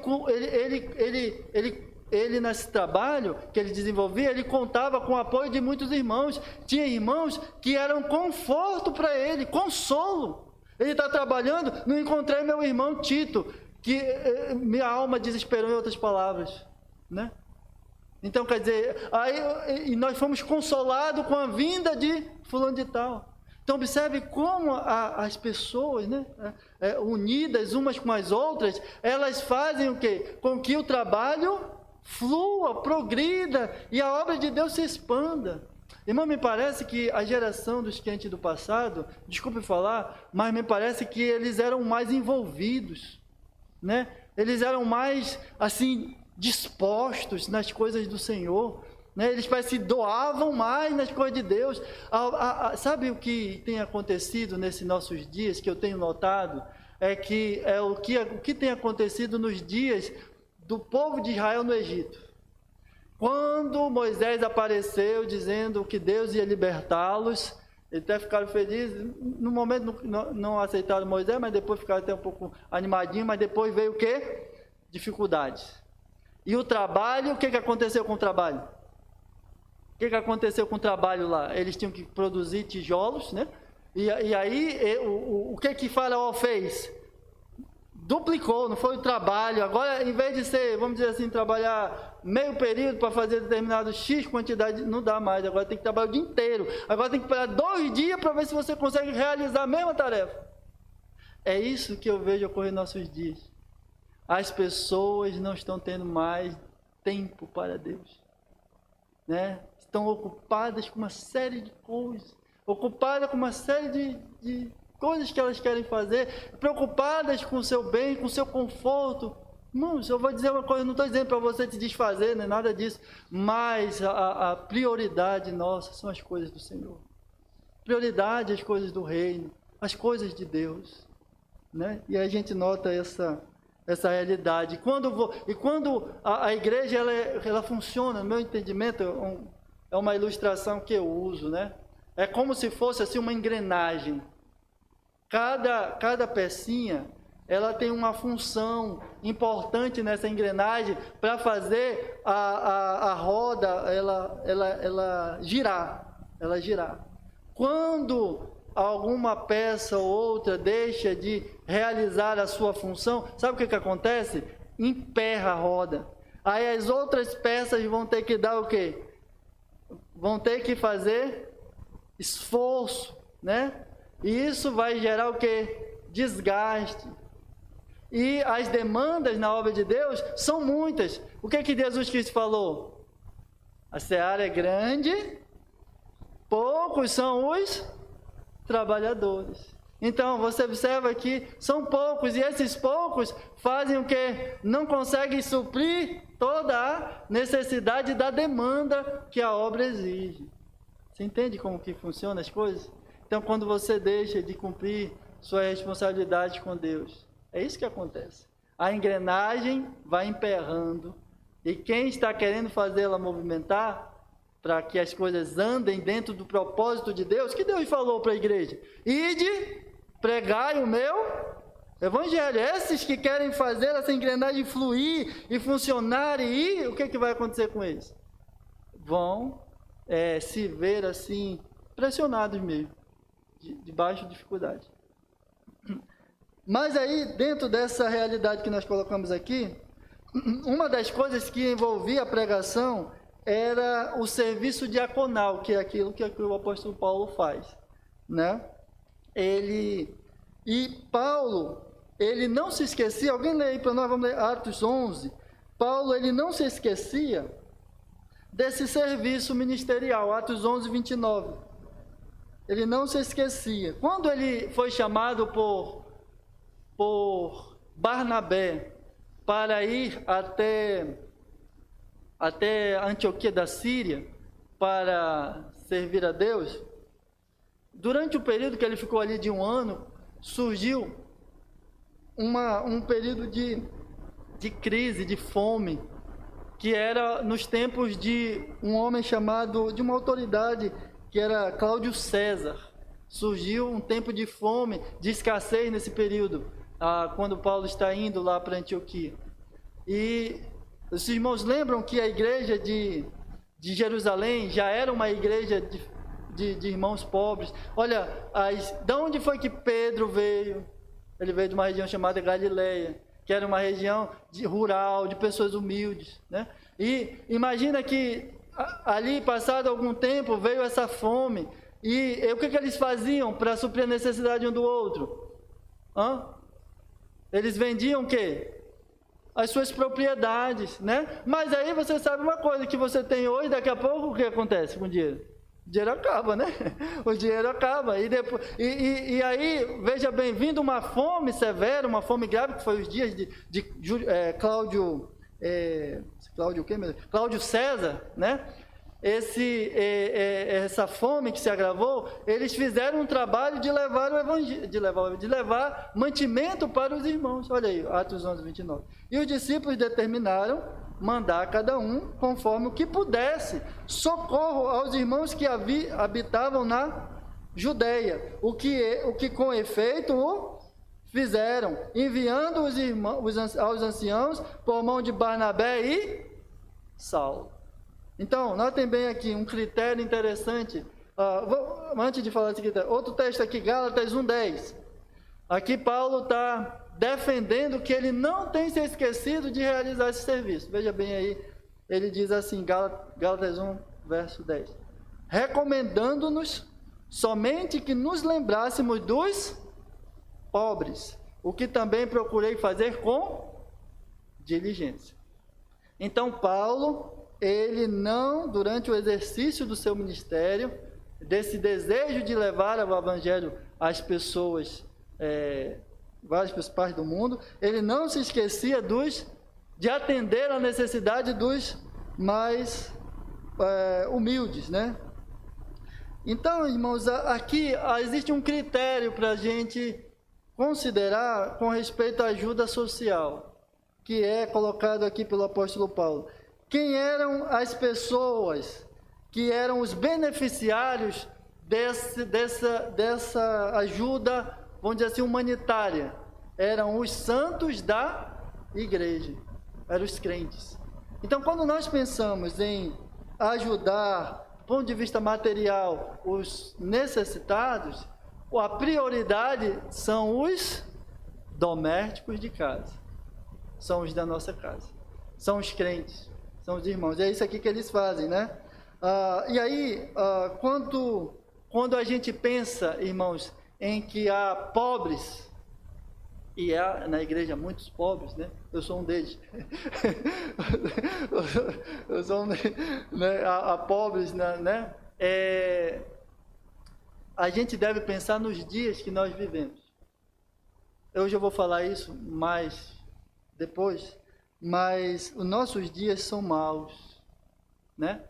nesse trabalho que ele desenvolvia, ele contava com o apoio de muitos irmãos. Tinha irmãos que eram conforto para ele, consolo. Ele está trabalhando, não encontrei meu irmão Tito, que minha alma desesperou, em outras palavras, né? Então, quer dizer, e nós fomos consolados com a vinda de fulano de tal. Então, observe como as pessoas, né, unidas umas com as outras, elas fazem o quê? Com que o trabalho flua, progrida e a obra de Deus se expanda. Irmão, me parece que a geração dos crentes do passado, desculpe falar, mas me parece que eles eram mais envolvidos, né? Eles eram mais, assim, dispostos nas coisas do Senhor, né? Eles parecem que doavam mais nas coisas de Deus. Sabe o que tem acontecido nesses nossos dias, que eu tenho notado? O que tem acontecido nos dias do povo de Israel no Egito. Quando Moisés apareceu dizendo que Deus ia libertá-los, eles até ficaram felizes. No momento não aceitaram Moisés, mas depois ficaram até um pouco animadinhos. Mas depois veio o quê? Dificuldades. E o trabalho, o que aconteceu com o trabalho? O que aconteceu com o trabalho lá? Eles tinham que produzir tijolos, né? E aí, o que Faraó fez? Duplicou, não foi o trabalho. Agora, em vez de ser, vamos dizer assim, trabalhar meio período para fazer determinado X quantidade, não dá mais. Agora tem que trabalhar o dia inteiro. Agora tem que esperar 2 dias para ver se você consegue realizar a mesma tarefa. É isso que eu vejo ocorrer nos nossos dias. As pessoas não estão tendo mais tempo para Deus, né? Estão ocupadas com uma série de coisas, ocupadas com uma série de coisas que elas querem fazer, preocupadas com o seu bem, com o seu conforto. Irmãos, eu vou dizer uma coisa, não estou dizendo para você se desfazer, nem nada disso, mas a prioridade nossa são as coisas do Senhor. Prioridade as coisas do reino, as coisas de Deus, né? E aí a gente nota essa realidade. Quando a igreja ela funciona, no meu entendimento, é uma ilustração que eu uso, né? É como se fosse assim uma engrenagem. Cada pecinha, ela tem uma função importante nessa engrenagem para fazer a roda ela girar. Quando alguma peça ou outra deixa de realizar a sua função, sabe o que acontece? Emperra a roda. Aí as outras peças vão ter que dar o quê? Vão ter que fazer esforço, né? E isso vai gerar o quê? Desgaste. E as demandas na obra de Deus são muitas. O que Jesus Cristo falou? A seara é grande, poucos são os trabalhadores. Então você observa que são poucos, e esses poucos fazem o quê? Não conseguem suprir toda a necessidade da demanda que a obra exige. Você entende como que funcionam as coisas? Então, quando você deixa de cumprir sua responsabilidade com Deus, é isso que acontece. A engrenagem vai emperrando, e quem está querendo fazê-la movimentar, para que as coisas andem dentro do propósito de Deus, que Deus falou para a igreja: ide, pregai o meu evangelho. Esses que querem fazer essa engrenagem fluir e funcionar, o que vai acontecer com eles? Vão se ver assim, pressionados mesmo, de baixa dificuldade. Mas aí, dentro dessa realidade que nós colocamos aqui, uma das coisas que envolvia a pregação era o serviço diaconal, que é aquilo que o apóstolo Paulo faz, né? Paulo, ele não se esquecia, alguém lê aí para nós, vamos ler Atos 11. Paulo, ele não se esquecia desse serviço ministerial, Atos 11, 29. Ele não se esquecia. Quando ele foi chamado por Barnabé para ir até Antioquia da Síria para servir a Deus, durante o período que ele ficou ali de 1 ano, surgiu um período de crise, de fome, que era nos tempos de um homem chamado, de uma autoridade, que era Cláudio César. Surgiu um tempo de fome, de escassez nesse período, quando Paulo está indo lá para Antioquia. E os irmãos lembram que a igreja de Jerusalém já era uma igreja de irmãos pobres. Olha, de onde foi que Pedro veio? Ele veio de uma região chamada Galileia, que era uma região rural, de pessoas humildes, né? E imagina que ali, passado algum tempo, veio essa fome. E o que eles faziam para suprir a necessidade um do outro? Eles vendiam o quê? As suas propriedades, né? Mas aí você sabe uma coisa que você tem hoje, daqui a pouco o que acontece com o dinheiro? O dinheiro acaba, né? O dinheiro acaba. E aí, veja bem, vindo uma fome severa, uma fome grave, que foi os dias de Cláudio Cláudio o quê, meu Deus? Cláudio César, né? Essa fome que se agravou, eles fizeram um trabalho de levar o evangelho, de levar mantimento para os irmãos. Olha aí, Atos 11, 29. E os discípulos determinaram mandar cada um, conforme o que pudesse, socorro aos irmãos que habitavam na Judeia, o que com efeito o fizeram, enviando os irmãos, aos anciãos por mão de Barnabé e Saulo. Então, notem bem aqui um critério interessante. Antes de falar desse critério, outro texto aqui, Gálatas 1:10. Aqui Paulo está defendendo que ele não tem se esquecido de realizar esse serviço. Veja bem aí, ele diz assim, Gálatas 1, verso 10. Recomendando-nos somente que nos lembrássemos dos pobres, o que também procurei fazer com diligência. Então, Paulo, ele não, durante o exercício do seu ministério, desse desejo de levar o evangelho às pessoas, várias partes do mundo, ele não se esquecia de atender a necessidade dos mais humildes, né? Então, irmãos, aqui existe um critério para a gente considerar com respeito à ajuda social, que é colocado aqui pelo apóstolo Paulo. Quem eram as pessoas que eram os beneficiários dessa ajuda, vamos dizer assim, humanitária? Eram os santos da igreja, eram os crentes. Então, quando nós pensamos em ajudar, do ponto de vista material, os necessitados, a prioridade são os domésticos de casa, são os da nossa casa, são os crentes, são os irmãos. É isso aqui que eles fazem, né? E aí, quando a gente pensa, irmãos, em que há pobres, e há na igreja muitos pobres, né? Eu sou um deles. Eu sou um deles, né? Há pobres, né? A gente deve pensar nos dias que nós vivemos. Hoje eu vou falar isso mais depois, mas os nossos dias são maus, né?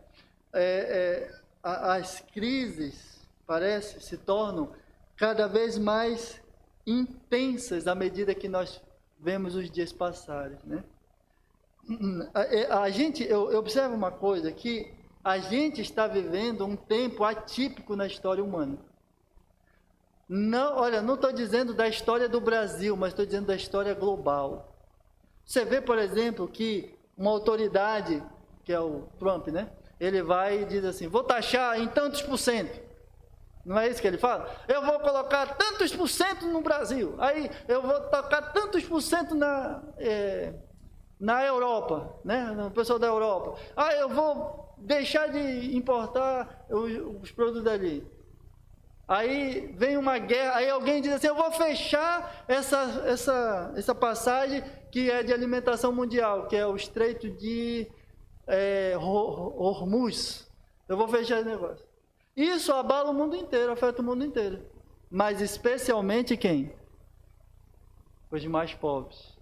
As crises, parece, se tornam cada vez mais intensas à medida que nós vemos os dias passarem, né? Eu observo uma coisa, que a gente está vivendo um tempo atípico na história humana. Não, olha, não estou dizendo da história do Brasil, mas estou dizendo da história global. Você vê, por exemplo, que uma autoridade, que é o Trump, né? Ele vai e diz assim, vou taxar em tantos por cento. Não é isso que ele fala? Eu vou colocar tantos por cento no Brasil. Aí eu vou tocar tantos por cento na Europa, né? No pessoal da Europa. Aí eu vou deixar de importar os produtos dali. Aí vem uma guerra, aí alguém diz assim, eu vou fechar essa passagem que é de alimentação mundial, que é o Estreito de Hormuz. Eu vou fechar esse negócio. Isso abala o mundo inteiro, afeta o mundo inteiro. Mas especialmente quem? Os mais pobres.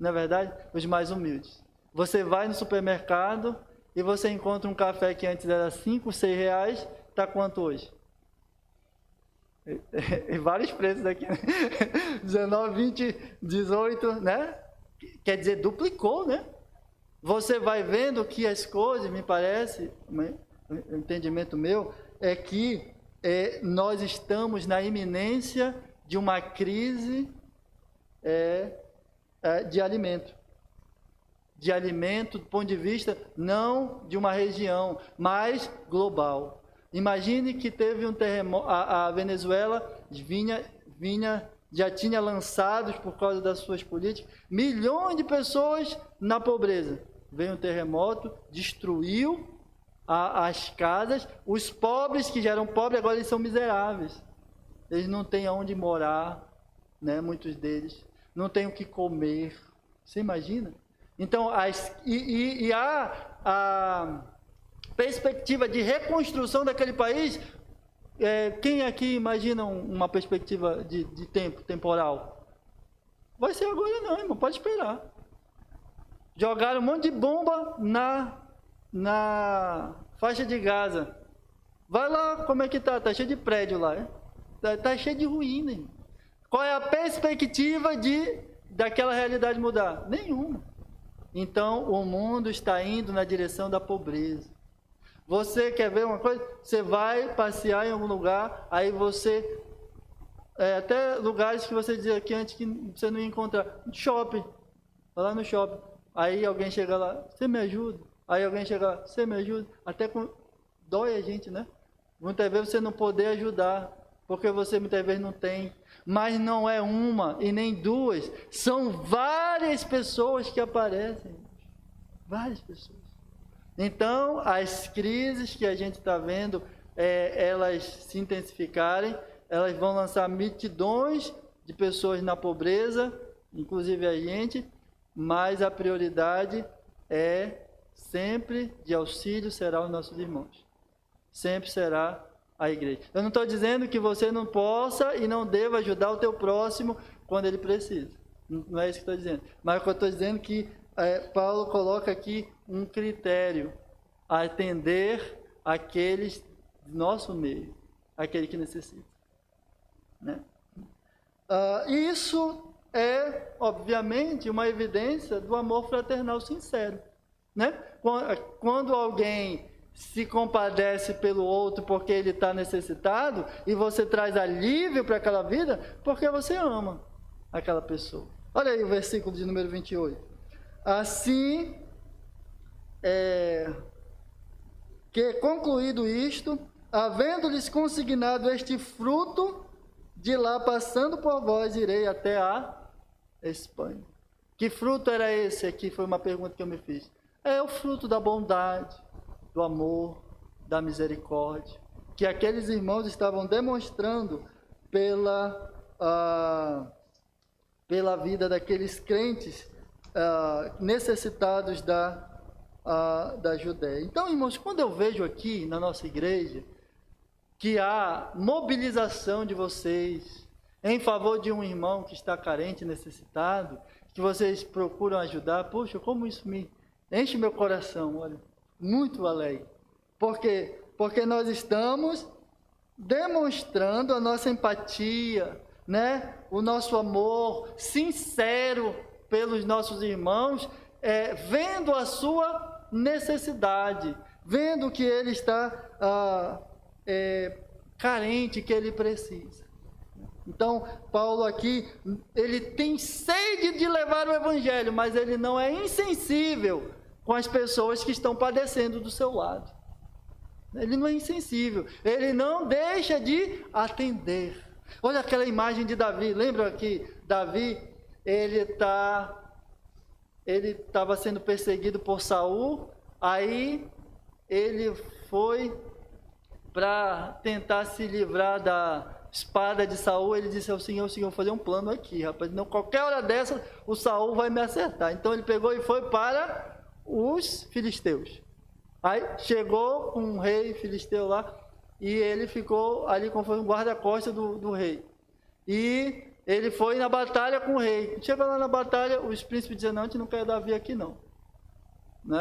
Não é verdade? Os mais humildes. Você vai no supermercado e você encontra um café que antes era 5, 6 reais, está quanto hoje? E vários preços aqui, né? 19, 20, 18, né? Quer dizer, duplicou, né? Você vai vendo que as coisas, me parece, o entendimento meu, é que nós estamos na iminência de uma crise de alimento. De alimento do ponto de vista não de uma região, mas global. Imagine que teve um terremoto, a Venezuela já tinha lançados, por causa das suas políticas, milhões de pessoas na pobreza. Veio um terremoto, destruiu as casas, os pobres que já eram pobres, agora eles são miseráveis. Eles não têm aonde morar, né? Muitos deles não têm o que comer. Você imagina? Então, a perspectiva de reconstrução daquele país, quem aqui imagina uma perspectiva de tempo temporal? Vai ser agora não, irmão, pode esperar. Jogaram um monte de bomba na faixa de Gaza. Vai lá, como é que tá? Tá cheio de prédio lá. Tá cheio de ruína. Irmão. Qual é a perspectiva daquela realidade mudar? Nenhuma. Então, o mundo está indo na direção da pobreza. Você quer ver uma coisa? Você vai passear em algum lugar, aí você... até lugares que você dizia aqui antes que você não ia encontrar. Shopping. Vai lá no shopping. Aí alguém chega lá, você me ajuda? Aí alguém chega lá, você me ajuda? Até dói a gente, né? Muitas vezes você não poder ajudar, porque você muitas vezes não tem. Mas não é uma e nem duas, são várias pessoas que aparecem. Várias pessoas. Então, as crises que a gente está vendo, elas se intensificarem, elas vão lançar multidões de pessoas na pobreza, inclusive a gente, mas a prioridade é sempre de auxílio será os nossos irmãos. Sempre será a igreja. Eu não estou dizendo que você não possa e não deva ajudar o teu próximo quando ele precisa. Não é isso que estou dizendo. Mas o que eu estou dizendo é que Paulo coloca aqui um critério: atender aqueles do nosso meio, aquele que necessita. Né? Isso é, obviamente, uma evidência do amor fraternal sincero. Né? Quando alguém se compadece pelo outro porque ele está necessitado e você traz alívio para aquela vida, porque você ama aquela pessoa. Olha aí o versículo de número 28. Assim, que concluído isto, havendo-lhes consignado este fruto, de lá passando por vós, irei até a Espanha. Que fruto era esse aqui? Foi uma pergunta que eu me fiz. É o fruto da bondade, do amor, da misericórdia, que aqueles irmãos estavam demonstrando pela vida daqueles crentes necessitados da Judéia. Então, irmãos, quando eu vejo aqui na nossa igreja que há mobilização de vocês em favor de um irmão que está carente, necessitado, que vocês procuram ajudar, poxa, como isso me enche meu coração, olha, muito alegre. Por quê? Porque nós estamos demonstrando a nossa empatia, né? O nosso amor sincero pelos nossos irmãos, vendo a sua necessidade, vendo que ele está carente, que ele precisa. Então, Paulo aqui, ele tem sede de levar o evangelho, mas ele não é insensível com as pessoas que estão padecendo do seu lado. Ele não é insensível, ele não deixa de atender. Olha aquela imagem de Davi, lembra que Davi, ele estava sendo perseguido por Saul, aí ele foi para tentar se livrar da espada de Saul. Ele disse ao Senhor: Senhor, vou fazer um plano aqui, rapaz, não, qualquer hora dessa o Saul vai me acertar. Então ele pegou e foi para os filisteus. Aí chegou um rei filisteu lá, e ele ficou ali como foi um guarda-costas do rei. E ele foi na batalha com o rei. Chegou lá na batalha, os príncipes diziam: não, a gente não quer Davi aqui não. Né?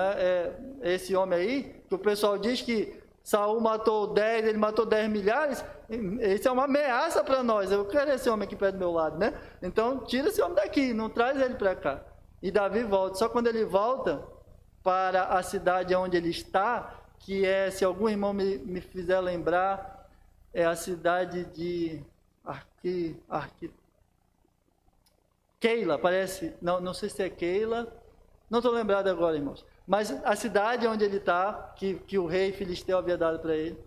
Esse homem aí, que o pessoal diz que Saul matou 10, ele matou 10 milhares, isso é uma ameaça para nós. Eu quero esse homem aqui perto do meu lado, né? Então tira esse homem daqui, não traz ele para cá. E Davi volta. Só quando ele volta para a cidade onde ele está, que se algum irmão me fizer lembrar, é a cidade de Keila, parece, não sei se é Keila, não estou lembrado agora, irmãos, mas a cidade onde ele está, que o rei filisteu havia dado para ele.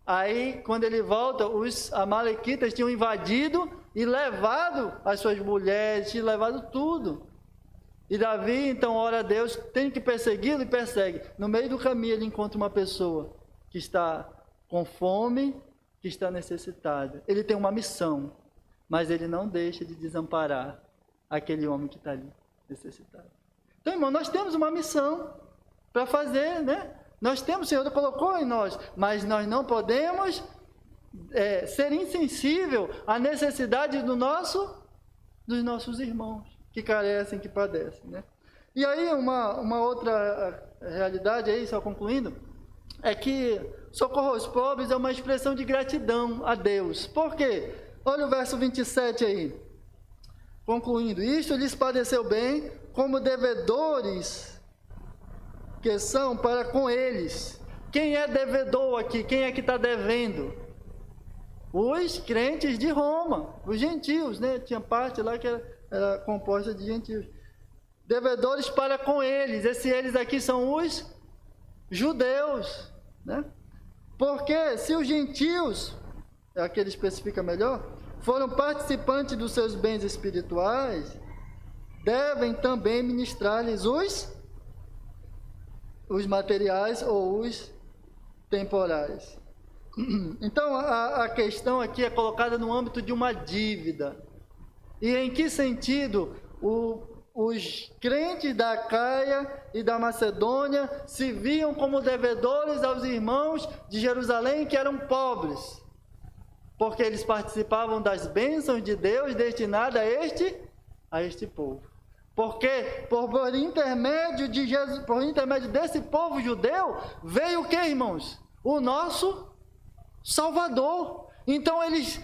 Aí, quando ele volta, os amalequitas tinham invadido e levado as suas mulheres, tinham levado tudo. E Davi, então, ora a Deus, tem que persegui-lo e persegue. No meio do caminho ele encontra uma pessoa que está com fome, que está necessitada. Ele tem uma missão, mas ele não deixa de desamparar aquele homem que está ali necessitado. Então, irmão, nós temos uma missão para fazer, né? Nós temos, o Senhor colocou em nós, mas nós não podemos ser insensível à necessidade dos nossos irmãos que carecem, que padecem, né? E aí uma outra realidade aí, só concluindo, é que socorro aos pobres é uma expressão de gratidão a Deus. Por quê? Olha o verso 27 aí. Concluindo, isto lhes pareceu bem, como devedores que são para com eles. Quem é devedor aqui? Quem é que está devendo? Os crentes de Roma, os gentios, né? Tinha parte lá que era composta de gentios. Devedores para com eles. Eles aqui são os judeus, né? Porque se os gentios, aqui ele especifica melhor, foram participantes dos seus bens espirituais, devem também ministrar-lhes os materiais ou os temporais. Então, a questão aqui é colocada no âmbito de uma dívida. E em que sentido os crentes da Acaia e da Macedônia se viam como devedores aos irmãos de Jerusalém que eram pobres? Porque eles participavam das bênçãos de Deus destinadas a este povo. Porque por intermédio de Jesus, por intermédio desse povo judeu, veio o que, irmãos? O nosso Salvador. Então eles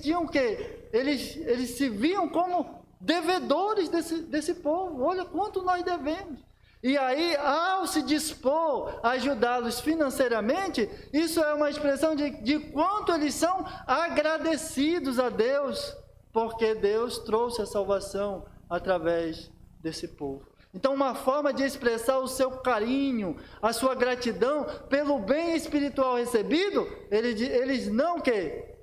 tinham o quê? Eles se viam como devedores desse povo. Olha quanto nós devemos. E aí, ao se dispor a ajudá-los financeiramente, isso é uma expressão de quanto eles são agradecidos a Deus, porque Deus trouxe a salvação através desse povo. Então, uma forma de expressar o seu carinho, a sua gratidão pelo bem espiritual recebido, eles não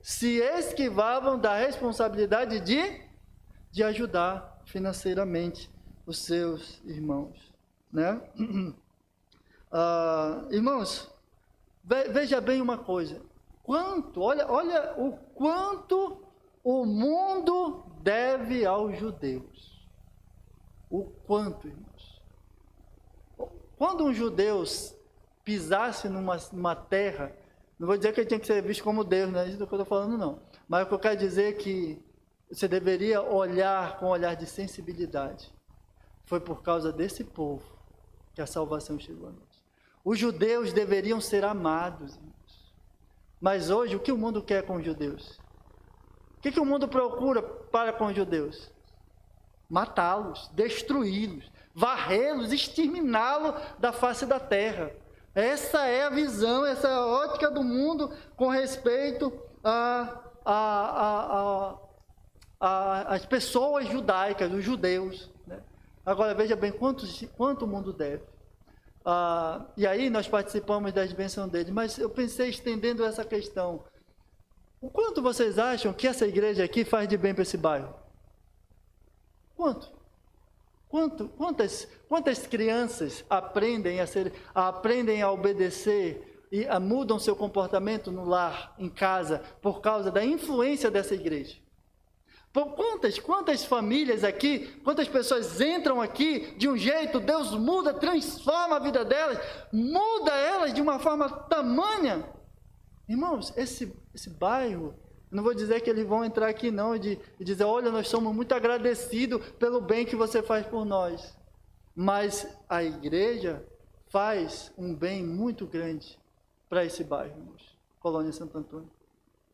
se esquivavam da responsabilidade de ajudar financeiramente os seus irmãos, né? Irmãos, veja bem uma coisa. Olha o quanto o mundo deve aos judeus. O quanto, irmãos. Quando um judeu pisasse numa terra, não vou dizer que ele tinha que ser visto como Deus, não é isso que eu estou falando, não. Mas o que eu quero dizer é que você deveria olhar com um olhar de sensibilidade. Foi por causa desse povo que a salvação chegou a nós. Os judeus deveriam ser amados, irmãos. Mas hoje, o que o mundo quer com os judeus? O que o mundo procura para com os judeus? Matá-los, destruí-los, varrê-los, exterminá-los da face da terra. Essa é a visão, essa é a ótica do mundo com respeito às pessoas judaicas, os judeus, né? Agora veja bem quanto o mundo deve. E aí nós participamos das bênçãos dele, mas eu pensei estendendo essa questão. O quanto vocês acham que essa igreja aqui faz de bem para esse bairro? Quantas crianças aprendem a obedecer e mudam seu comportamento no lar, em casa, por causa da influência dessa igreja? Por quantas famílias aqui, quantas pessoas entram aqui de um jeito, Deus muda, transforma a vida delas, muda elas de uma forma tamanha. Irmãos, esse bairro, não vou dizer que eles vão entrar aqui não e dizer, olha, nós somos muito agradecidos pelo bem que você faz por nós. Mas a igreja faz um bem muito grande para esse bairro, irmãos. Colônia Santo Antônio.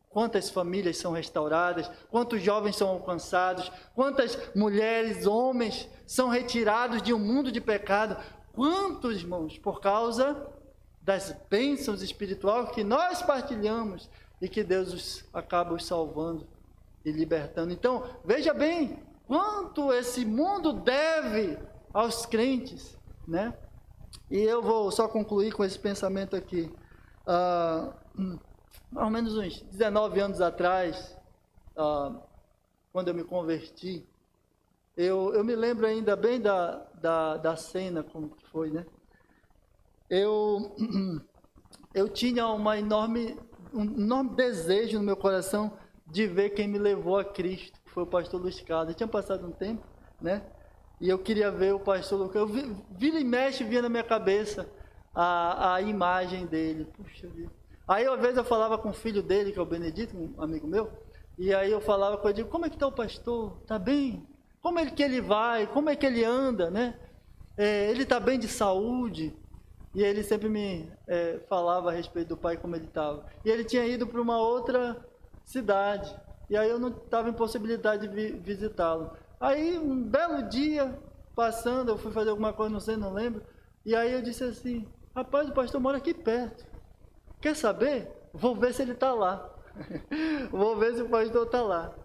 Quantas famílias são restauradas, quantos jovens são alcançados, quantas mulheres, homens são retirados de um mundo de pecado. Quantos, irmãos, por causa das bênçãos espirituais que nós partilhamos, e que Deus acaba os salvando e libertando. Então, veja bem, quanto esse mundo deve aos crentes, né? E eu vou só concluir com esse pensamento aqui. Mais ou menos uns 19 anos atrás, quando eu me converti, eu me lembro ainda bem da cena, como que foi, né? Eu tinha um enorme desejo no meu coração de ver quem me levou a Cristo, que foi o pastor Luiz Carlos. Tinha passado um tempo, né? E eu queria ver o pastor Luiz Carlos. Vira e mexe, vinha na minha cabeça a imagem dele. Puxa vida. Aí, às vezes, eu falava com o filho dele, que é o Benedito, um amigo meu, e aí eu falava com ele, como é que está o pastor? Está bem? como é que ele vai, como é que ele anda, né? Ele está bem de saúde. E ele sempre me falava a respeito do pai, como ele estava. E ele tinha ido para uma outra cidade. E aí eu não estava em possibilidade de visitá-lo. Aí um belo dia, passando, eu fui fazer alguma coisa, não sei, não lembro. E aí eu disse assim, rapaz, o pastor mora aqui perto. Quer saber? Vou ver se ele está lá. Vou ver se o pastor está lá.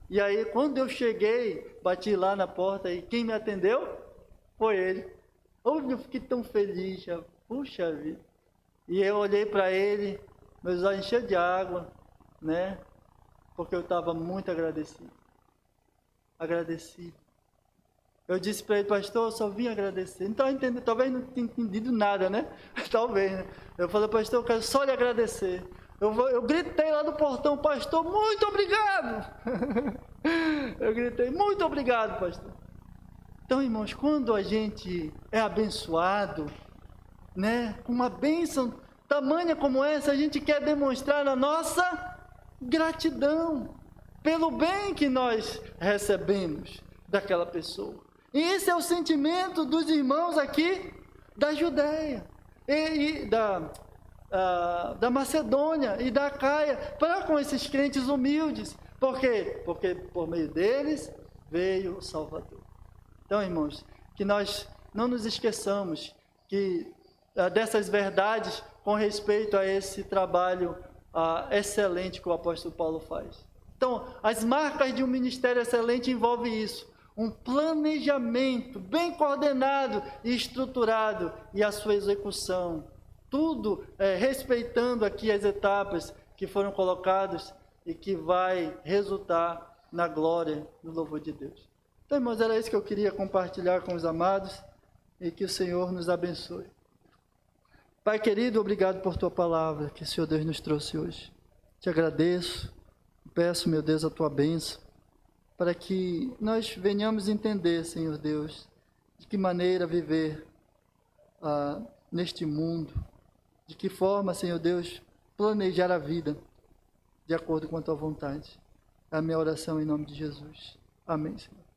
E aí quando eu cheguei, bati lá na porta e quem me atendeu foi ele. Eu fiquei tão feliz, puxa vida. E eu olhei para ele, meus olhos encheram de água, né? Porque eu estava muito agradecido. Agradecido. Eu disse para ele, pastor, eu só vim agradecer. Não estava entendendo, talvez não tenha entendido nada, né? Talvez, né? Eu falei, pastor, eu quero só lhe agradecer. Eu gritei lá do portão, pastor, muito obrigado! Eu gritei, muito obrigado, pastor. Então, irmãos, quando a gente é abençoado, né, com uma bênção tamanha como essa, a gente quer demonstrar a nossa gratidão pelo bem que nós recebemos daquela pessoa. E esse é o sentimento dos irmãos aqui da Judéia e da Macedônia e da Acaia para com esses crentes humildes. Por quê? Porque por meio deles veio o Salvador. Então, irmãos, que nós não nos esqueçamos dessas verdades com respeito a esse trabalho excelente que o apóstolo Paulo faz. Então, as marcas de um ministério excelente envolvem isso, um planejamento bem coordenado e estruturado e a sua execução, tudo respeitando aqui as etapas que foram colocadas e que vai resultar na glória, no louvor de Deus. Então, irmãos, era isso que eu queria compartilhar com os amados e que o Senhor nos abençoe. Pai querido, obrigado por tua palavra que o Senhor Deus nos trouxe hoje. Te agradeço, peço, meu Deus, a tua bênção, para que nós venhamos entender, Senhor Deus, de que maneira viver neste mundo, de que forma, Senhor Deus, planejar a vida de acordo com a tua vontade. É a minha oração em nome de Jesus. Amém, Senhor.